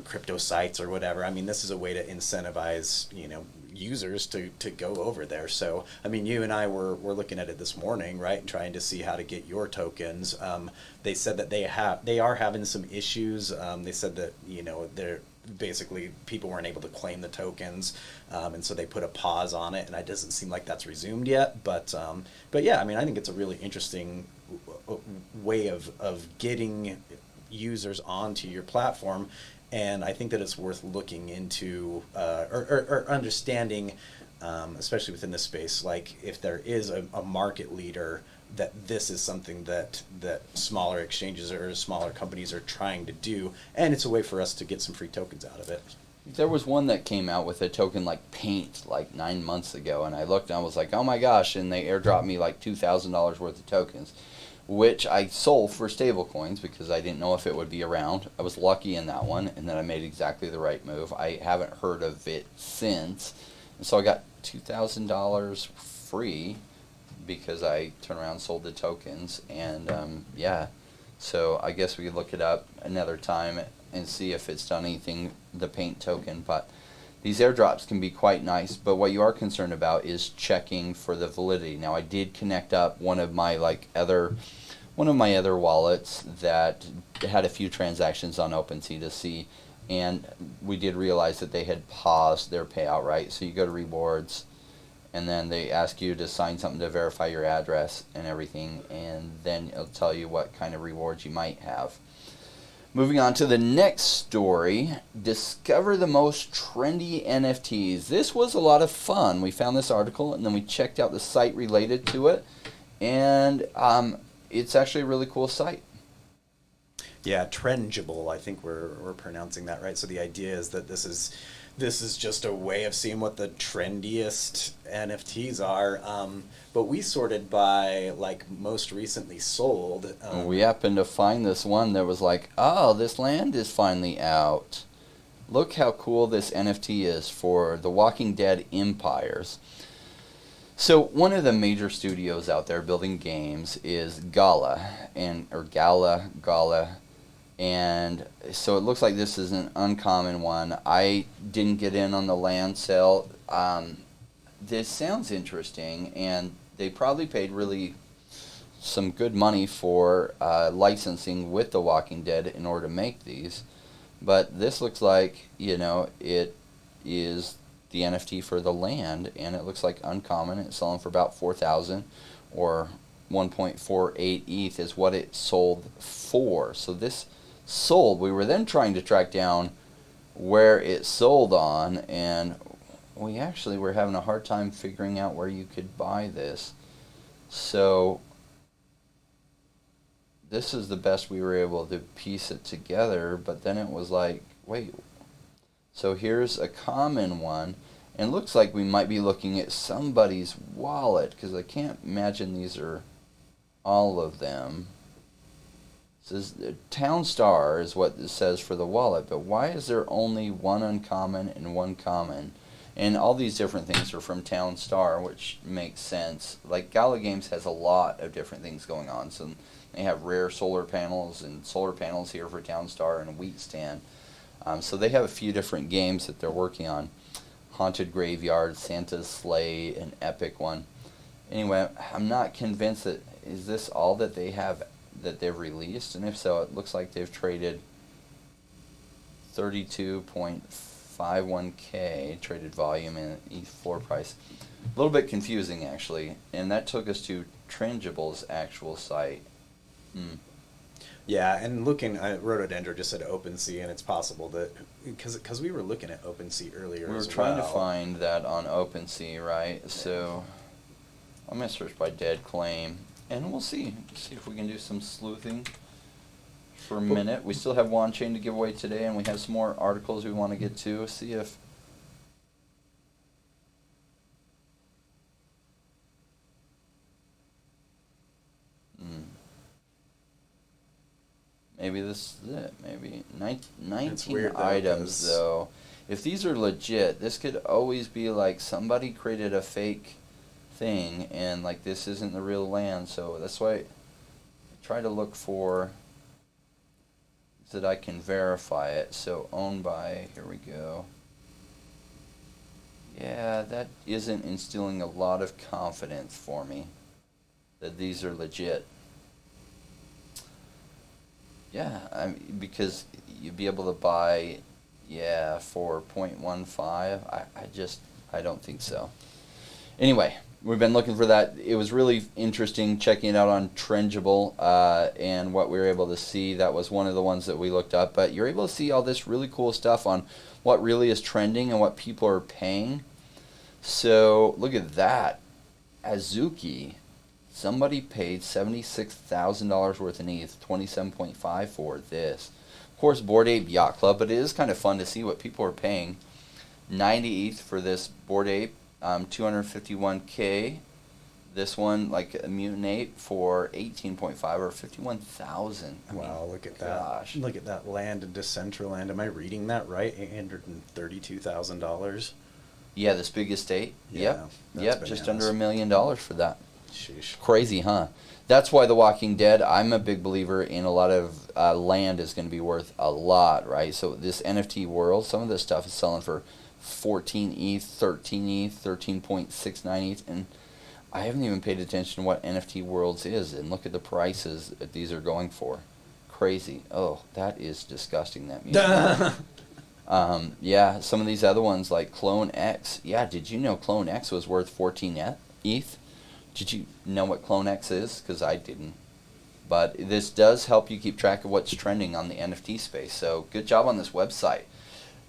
B: crypto sites or whatever. I mean, this is a way to incentivize, you know, users to go over there. So, I mean, you and I were looking at it this morning, right, and trying to see how to get your tokens. They said that they are having some issues. They said that, you know, they're basically people weren't able to claim the tokens, and so they put a pause on it, and it doesn't seem like that's resumed yet. But yeah, I mean, I think it's a really interesting way of getting users onto your platform. And I think that it's worth looking into or understanding, especially within this space, like if there is a market leader, that this is something that smaller exchanges or smaller companies are trying to do. And it's a way for us to get some free tokens out of it.
A: There was one that came out with a token like Paint like 9 months ago, and I looked and I was like, oh my gosh, and they airdropped me like $2,000 worth of tokens, which I sold for stable coins because I didn't know if it would be around. I was lucky in that one, and then I made exactly the right move. I haven't heard of it since, and so I got $2,000 free because I turned around and sold the tokens, and yeah, so I guess we could look it up another time and see if it's done anything, the Paint token. But these airdrops can be quite nice, but what you are concerned about is checking for the validity. Now, I did connect up one of my other wallets that had a few transactions on Opensea to see, and we did realize that they had paused their payout, right? So you go to rewards, and then they ask you to sign something to verify your address and everything, and then it'll tell you what kind of rewards you might have. Moving on to the next story, discover the most trendy NFTs. This was a lot of fun. We found this article, and then we checked out the site related to it, and it's actually a really cool site.
B: Yeah, Trendible, I think we're pronouncing that right. So the idea is that this is just a way of seeing what the trendiest NFTs are. But we sorted by like most recently sold.
A: We happened to find this one that was like, oh, this land is finally out. Look how cool this NFT is for the Walking Dead Empires. So one of the major studios out there building games is Gala, and so it looks like this is an uncommon one. I didn't get in on the land sale. This sounds interesting, and they probably paid really some good money for licensing with The Walking Dead in order to make these. But this looks like, you know, it is the NFT for the land, and it looks like uncommon. It's selling for about 4,000 or 1.48 ETH is what it sold for. So this sold. We were then trying to track down where it sold on, and we actually were having a hard time figuring out where you could buy this. So this is the best we were able to piece it together, but then it was like, wait, so here's a common one, and it looks like we might be looking at somebody's wallet, because I can't imagine these are all of them. It says Town Star is what it says for the wallet, but why is there only one uncommon and one common? And all these different things are from Town Star, which makes sense. Like Gala Games has a lot of different things going on. So they have rare solar panels and solar panels here for Town Star and a wheat stand. So they have a few different games that they're working on. Haunted Graveyard, Santa's Sleigh, an epic one. Anyway, I'm not convinced that, is this all that they have that they've released? And if so, it looks like they've traded 32.51K traded volume in ETH floor price. A little bit confusing, actually. And that took us to Trendable's actual site.
B: Yeah, and looking, Rhododendron just said Opensea, and it's possible that, because we were looking at Opensea earlier
A: We were
B: as
A: trying to
B: well.
A: find that on Opensea, right? So I'm going to search by dead claim, and we'll see if we can do some sleuthing for a minute. We still have Wanchain to give away today, and we have some more articles we want to get to. See if... Maybe this is it. Maybe 19 items, though. If these are legit, this could always be like somebody created a fake thing, and like this isn't the real land. So that's why I try to look for that I can verify it. So owned by, here we go. Yeah, that isn't instilling a lot of confidence for me that these are legit. Yeah, because you'd be able to buy, for 0.15. I don't think so. Anyway, we've been looking for that. It was really interesting checking it out on Trendable, and what we were able to see. That was one of the ones that we looked up. But you're able to see all this really cool stuff on what really is trending and what people are paying. So look at that. Azuki. Somebody paid $76,000 worth in ETH, 27.5 for this. Of course, Bored Ape Yacht Club, but it is kind of fun to see what people are paying. 90 ETH for this Bored Ape, 251K. This one, like a Mutant Ape, for 18.5 or 51,000.
B: Wow, look at that! Look at that land in Decentraland. Am I reading that right? $832,000.
A: Yeah, this big estate.
B: Yeah,
A: Yep, just under $1 million for that.
B: Sheesh.
A: Crazy, huh? That's why The Walking Dead, I'm a big believer in a lot of land is going to be worth a lot, right? So this NFT world, some of this stuff is selling for 14 ETH, 13 ETH, 13.69 ETH, and I haven't even paid attention to what NFT worlds is, and look at the prices that these are going for. Crazy. Oh, that is disgusting, that music. Yeah, some of these other ones like Clone X. Yeah, did you know Clone X was worth 14 ETH? Did you know what Clone X is? Because I didn't. But this does help you keep track of what's trending on the NFT space. So good job on this website.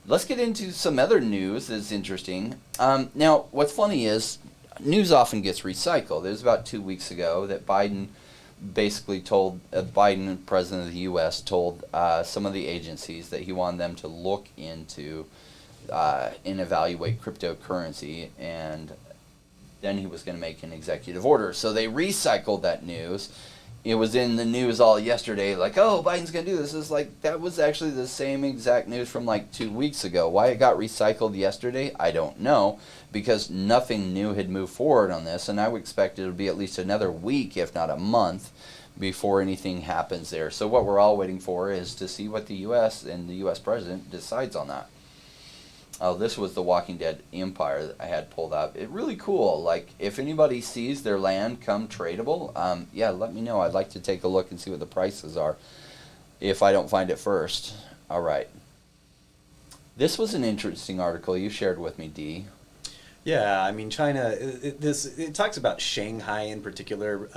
A: Let's get into some other news that's interesting. Now, what's funny is news often gets recycled. It was about 2 weeks ago that Biden basically told, Biden, president of the U.S., told some of the agencies that he wanted them to look into and evaluate cryptocurrency, and then he was going to make an executive order. So they recycled that news. It was in the news all yesterday, like, oh, Biden's going to do this. It's like, that was actually the same exact news from like 2 weeks ago. Why it got recycled yesterday, I don't know, because nothing new had moved forward on this, and I would expect it would be at least another week, if not a month, before anything happens there. So what we're all waiting for is to see what the U.S. and the U.S. president decides on that. Oh, this was the Walking Dead Empire that I had pulled up. It really cool. Like, if anybody sees their land come tradable, yeah, let me know. I'd like to take a look and see what the prices are if I don't find it first. All right. This was an interesting article you shared with me, Dee.
B: Yeah, I mean, China, it talks about Shanghai in particular,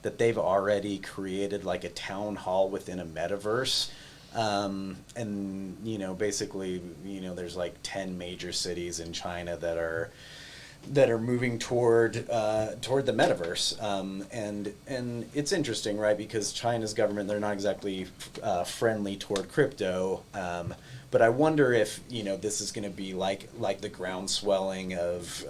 B: that they've already created like a town hall within a metaverse. And, you know, basically, you know, there's like 10 major cities in China that are moving toward the metaverse. And it's interesting, right? Because China's government, they're not exactly friendly toward crypto. But I wonder if, you know, this is going to be like the ground swelling of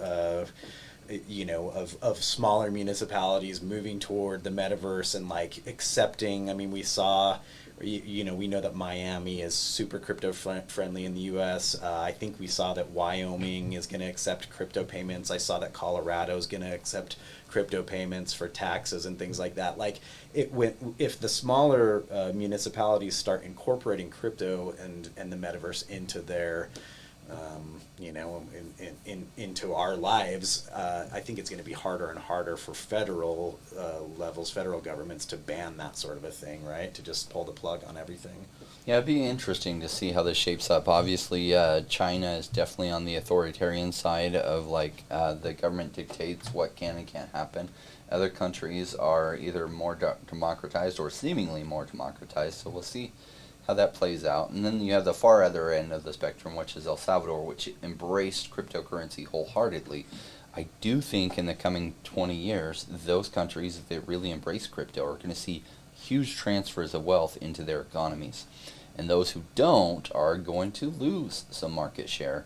B: smaller municipalities moving toward the metaverse and like accepting. I mean, we saw, you know, we know that Miami is super crypto friendly in the U.S. I think we saw that Wyoming is going to accept crypto payments. I saw that Colorado is going to accept crypto payments for taxes and things like that. Like, if the smaller municipalities start incorporating crypto and the metaverse into their into our lives, I think it's going to be harder and harder for federal federal governments to ban that sort of a thing, right? To just pull the plug on everything.
A: Yeah, it'd be interesting to see how this shapes up. Obviously, China is definitely on the authoritarian side of the government dictates what can and can't happen. Other countries are either more democratized or seemingly more democratized, so we'll see how that plays out. And then you have the far other end of the spectrum, which is El Salvador, which embraced cryptocurrency wholeheartedly. I do think in the coming 20 years, those countries that really embrace crypto are going to see huge transfers of wealth into their economies. And those who don't are going to lose some market share.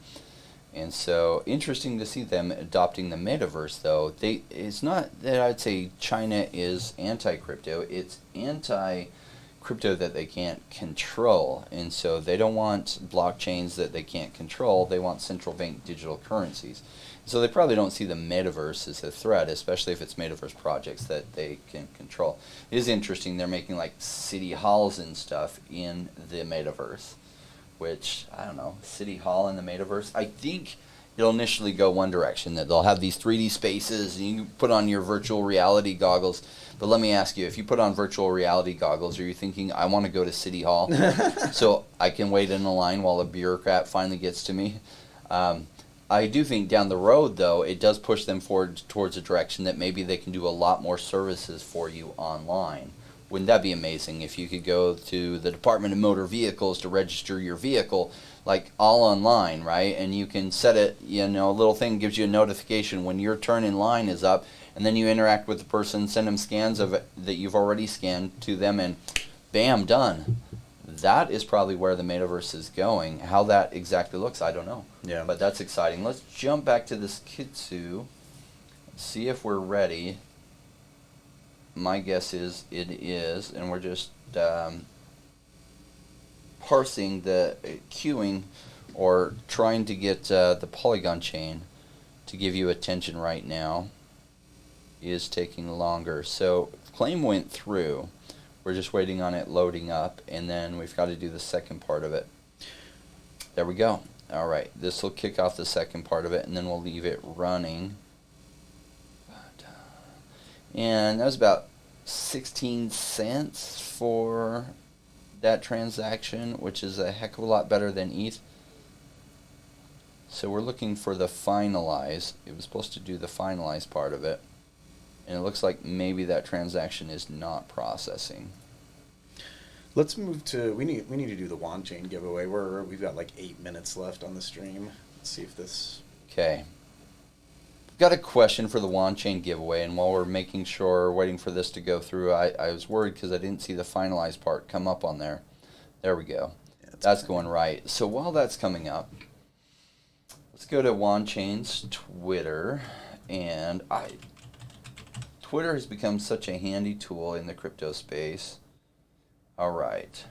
A: And so, interesting to see them adopting the metaverse, though. It's not that I'd say China is anti-crypto. It's anti-crypto that they can't control. And so they don't want blockchains that they can't control. They want central bank digital currencies. So they probably don't see the metaverse as a threat, especially if it's metaverse projects that they can control. It is interesting. They're making like city halls and stuff in the metaverse. Which, I don't know, City Hall in the metaverse. I think it'll initially go one direction, that they'll have these 3D spaces, and you can put on your virtual reality goggles. But let me ask you, if you put on virtual reality goggles, are you thinking, I want to go to City Hall so I can wait in a line while a bureaucrat finally gets to me? I do think down the road, though, it does push them forward towards a direction that maybe they can do a lot more services for you online. Wouldn't that be amazing if you could go to the Department of Motor Vehicles to register your vehicle, like all online, right? And you can set it, a little thing gives you a notification when your turn in line is up, and then you interact with the person, send them scans of it that you've already scanned to them, and bam, done. That is probably where the metaverse is going. How that exactly looks, I don't know.
B: Yeah.
A: But that's exciting. Let's jump back to this Kitsu, see if we're ready. My guess is it is, and we're just parsing the queuing or trying to get the Polygon chain to give you attention right now is taking longer. So claim went through. We're just waiting on it loading up, and then we've got to do the second part of it. There we go. All right, this will kick off the second part of it, and then we'll leave it running. And that was about 16 cents for that transaction, which is a heck of a lot better than ETH. So we're looking for the finalize. It was supposed to do the finalize part of it. And it looks like maybe that transaction is not processing.
B: Let's move to, we need to do the Wanchain giveaway. We've got like 8 minutes left on the stream. Let's see if this...
A: Okay. Got a question for the Wanchain giveaway, and while we're making sure, waiting for this to go through, I was worried because I didn't see the finalized part come up on there. There we go. Yeah, that's going right. So while that's coming up, let's go to Wanchain's Twitter, and Twitter has become such a handy tool in the crypto space. All right.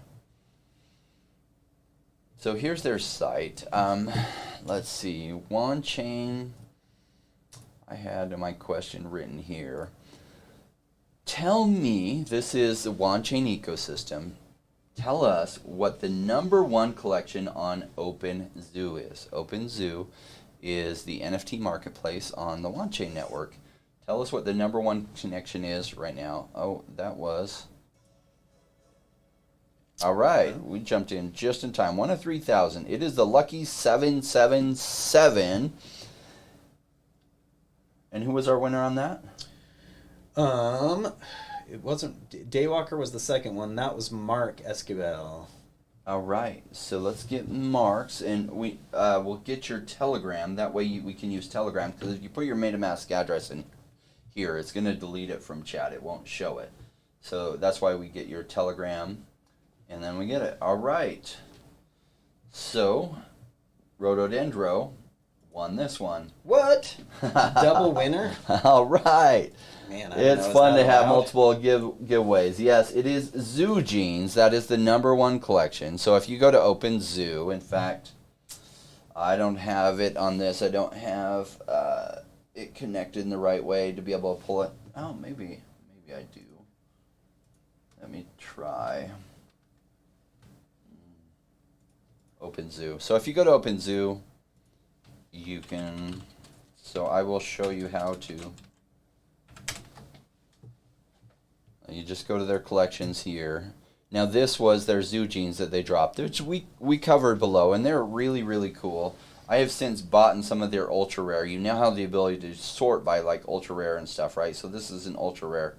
A: So here's their site. Let's see. Wanchain. I had my question written here. Tell me, this is the Wanchain ecosystem. Tell us what the #1 collection on Opensea is. Opensea is the NFT marketplace on the Wanchain network. Tell us what the #1 connection is right now. Oh, that was... All right, we jumped in just in time. 1 of 3,000. It is the lucky 777. And who was our winner on that?
B: It wasn't... Daywalker was the second one. That was Mark Esquivel.
A: All right, so let's get Mark's, and we'll get your Telegram. That way we can use Telegram, because if you put your MetaMask address in here, it's going to delete it from chat. It won't show it. So that's why we get your Telegram, and then we get it. All right. So, Rhododendro won this one.
B: What? Double winner?
A: All right.
B: Man,
A: it's fun to have multiple giveaways. Yes, it is Zoo Jeans. That is the #1 collection. So if you go to Opensea, in fact, I don't have it on this. I don't have it connected in the right way to be able to pull it. Oh, maybe I do. Let me try. Opensea. So if you go to Opensea, you can, so I will show you how to. You just go to their collections here. Now this was their zoo genes that they dropped, which we covered below, and they're really, really cool. I have since bought in some of their ultra rare. You now have the ability to sort by like ultra rare and stuff, right? So this is an ultra rare.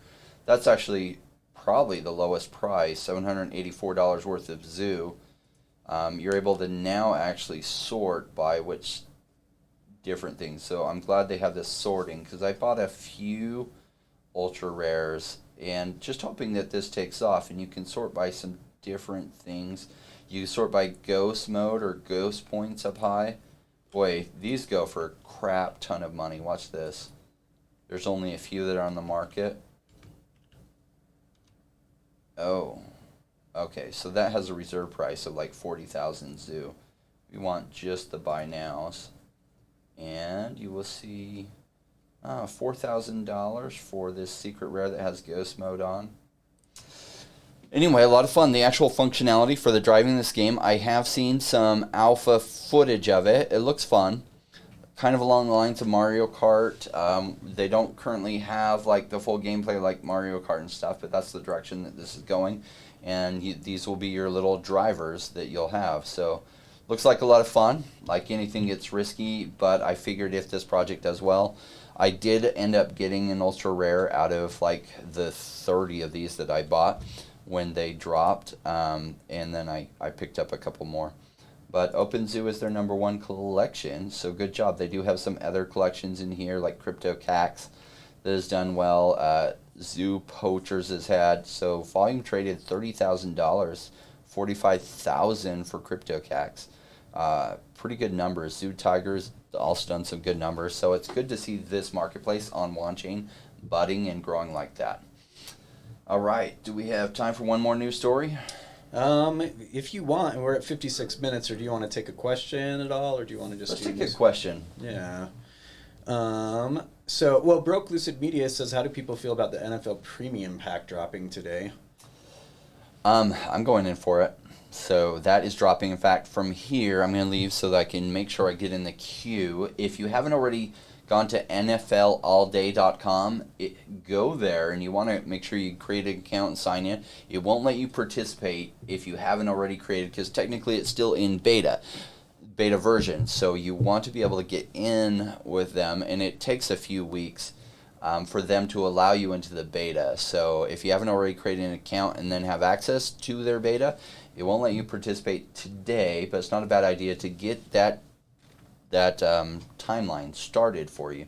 A: That's actually probably the lowest price, $784 worth of zoo. You're able to now actually sort by which different things. So I'm glad they have this sorting, because I bought a few ultra rares and just hoping that this takes off, and you can sort by some different things. You can sort by ghost mode or ghost points up high. Boy, these go for a crap ton of money. Watch this. There's only a few that are on the market. Oh, okay, so that has a reserve price of like 40,000 zoo. We want just the buy nows, and you will see $4,000 for this secret rare that has ghost mode on. Anyway, a lot of fun. The actual functionality for the driving this game, I have seen some alpha footage of it. It looks fun. Kind of along the lines of Mario Kart. They don't currently have like the full gameplay like Mario Kart and stuff, but that's the direction that this is going. And these will be your little drivers that you'll have. So looks like a lot of fun. Like anything, it's risky, but I figured if this project does well, I did end up getting an ultra rare out of like the 30 of these that I bought when they dropped, and then I picked up a couple more. But Opensea is their #1 collection, so good job. They do have some other collections in here, like Crypto Cax that has done well. Zoo Poachers has had, so volume traded $30,000, 45,000 for Crypto Cax. Pretty good numbers. Zoo Tigers also done some good numbers, so it's good to see this marketplace on Wanchain budding and growing like that. All right, do we have time for one more news story?
B: If you want, and we're at 56 minutes, or do you want to take a question at all, or do you want to just
A: Let's take a question.
B: Yeah. So, Broke Lucid Media says, how do people feel about the NFL Premium Pack dropping today?
A: I'm going in for it. So that is dropping. In fact, from here, I'm going to leave so that I can make sure I get in the queue. If you haven't already gone to nflallday.com, go there, and you want to make sure you create an account and sign in. It won't let you participate if you haven't already created, because technically it's still in beta version. So you want to be able to get in with them, and it takes a few weeks for them to allow you into the beta. So if you haven't already created an account and then have access to their beta, it won't let you participate today, but it's not a bad idea to get that timeline started for you,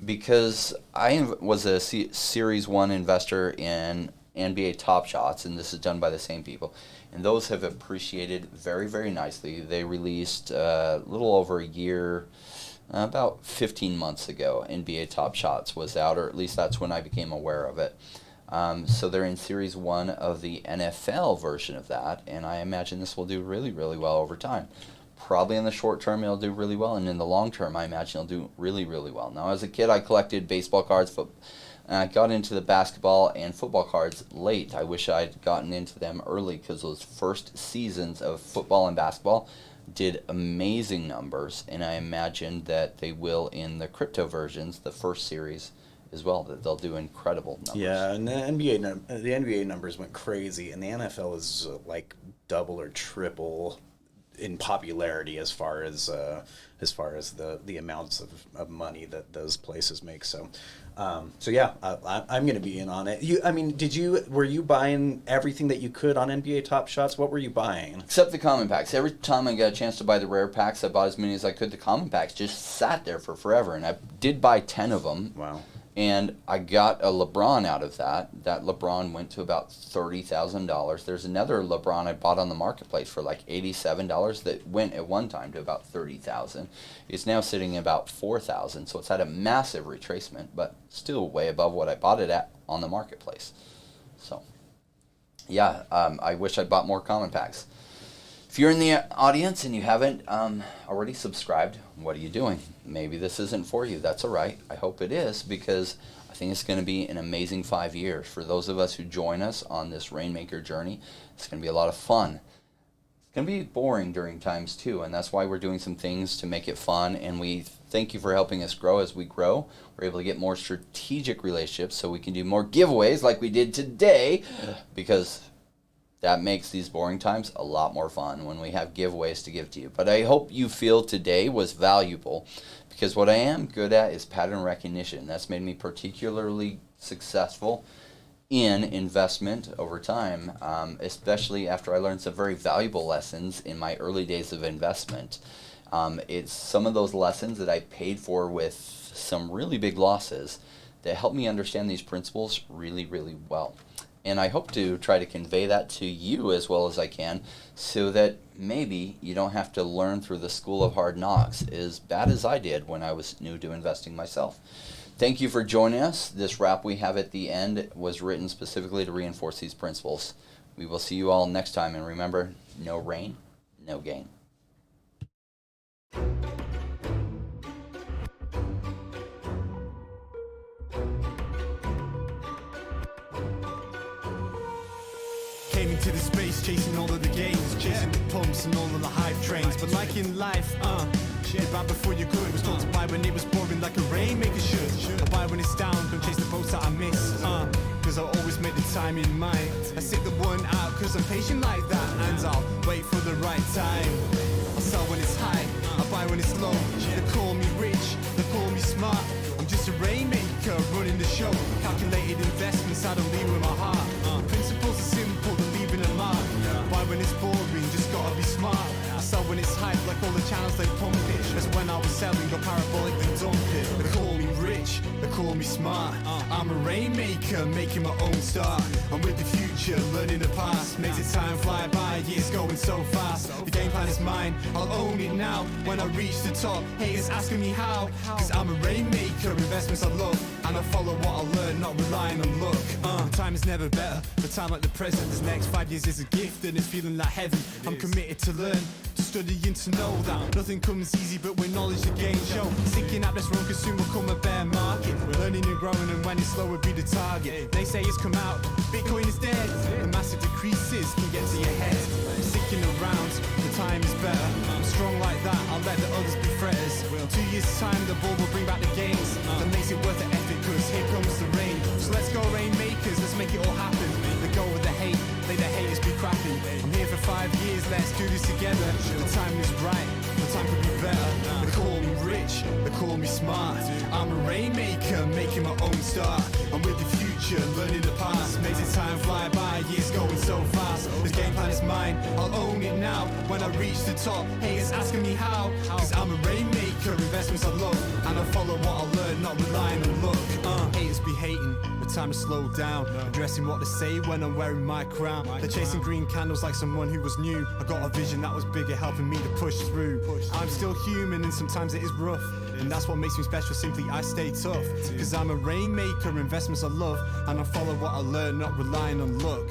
A: because I was a Series 1 investor in NBA Top Shots, and this is done by the same people, and those have appreciated very, very nicely. They released a little over a year, about 15 months ago, NBA Top Shots was out, or at least that's when I became aware of it. So they're in Series 1 of the NFL version of that, and I imagine this will do really, really well over time. Probably in the short term it'll do really well, and in the long term I imagine it'll do really, really well. Now, as a kid, I collected baseball cards, I got into the basketball and football cards late. I wish I'd gotten into them early, because those first seasons of football and basketball did amazing numbers, and I imagine that they will in the crypto versions, the first series as well, that they'll do incredible numbers.
B: Yeah, and the NBA numbers went crazy, and the NFL is like double or triple in popularity as far as the amounts of money that those places make. So yeah, I'm going to be in on it. Were you buying everything that you could on NBA Top Shots? What were you buying?
A: Except the common packs. Every time I got a chance to buy the rare packs, I bought as many as I could. The common packs just sat there for forever, and I did buy 10 of them.
B: Wow.
A: And I got a LeBron out of that. That LeBron went to about $30,000. There's another LeBron I bought on the marketplace for like $87 that went at one time to about $30,000. It's now sitting at about $4,000, so it's had a massive retracement, but still way above what I bought it at on the marketplace. So, yeah, I wish I'd bought more common packs. If you're in the audience and you haven't already subscribed, what are you doing? Maybe this isn't for you. That's all right. I hope it is, because I think it's going to be an amazing 5 years. For those of us who join us on this Rainmaker journey, it's going to be a lot of fun. can be boring during times too, and that's why we're doing some things to make it fun, and we thank you for helping us grow. As we grow, we're able to get more strategic relationships so we can do more giveaways like we did today, because that makes these boring times a lot more fun when we have giveaways to give to you. But I hope you feel today was valuable, because what I am good at is pattern recognition. That's made me particularly successful in investment over time, especially after I learned some very valuable lessons in my early days of investment. It's some of those lessons that I paid for with some really big losses that helped me understand these principles really, really well. And I hope to try to convey that to you as well as I can, so that maybe you don't have to learn through the school of hard knocks as bad as I did when I was new to investing myself. Thank you for joining us. This wrap we have at the end was written specifically to reinforce these principles. We will see you all next time, and remember, no rain, no gain.
C: Came into the space chasing all of the gains, chasing the pumps and all of the hype trains. But like in life, you buy before you could. Was told to buy when it was pouring like a rainmaker should. I buy when it's down, don't chase the boats that I miss. Cause I always make the time in mind. I sit the one out cause I'm patient like that. And I'll wait for the right time. I sell when it's high, I buy when it's low. They call me rich, they call me smart. I'm just a rainmaker running the show. Calculated investments, I don't lead with my heart. Principles are simple, they're leaving a mark. Buy when it's boring, just gotta be smart. I sell when it's hype, like all the channels they pump it. That's when I was selling, go parabolic, then dump it. They call me rich, they call me smart. I'm a rainmaker, making my own start. I'm with the future, learning the past. Makes the time fly by, years going so fast. The game plan is mine, I'll own it now. When I reach the top, haters asking me how. Cause I'm a rainmaker, investments I love. And I follow what I learn, not relying on luck. Time is never better, the time like the present. This next 5 years is a gift and it's feeling like heaven. I'm committed to learn, to study and to know that nothing comes easy but with knowledge to gain show. Sticking out this wrong cause soon will come a bear market. Learning and growing, and when it's slow will be the target. They say it's come out, Bitcoin is dead. The massive decreases can get to your head. I'm sticking around, the time is better. I'm strong like that, I'll let the others be fretters. 2 years time the ball will bring back the gains. That makes it worth the effort cause here comes the rain. So let's go rainmakers, let's make it all happen. Let go with the hate, let the haters be crapping. I'm here for 5 years, let's do this together. The time is right, the time could be better. They call me rich, they call me smart. I'm a rainmaker, making my own start. I'm with the future, learning the past. Makes the time fly by, years going so fast. This game plan is mine, I'll own it now. When I reach the top, haters asking me how. Cause I'm a rainmaker, investments I love. And I follow what I learn, not relying on luck. Haters be hating, but time to slow down. Addressing what they say when I'm wearing my crown. They're chasing green candles like someone who was new. I got a vision that was bigger, helping me to push through. I'm still human and sometimes it is rough. And that's what makes me special, simply I stay tough. Cause I'm a rainmaker, investments I love. And I follow what I learn, not relying on luck.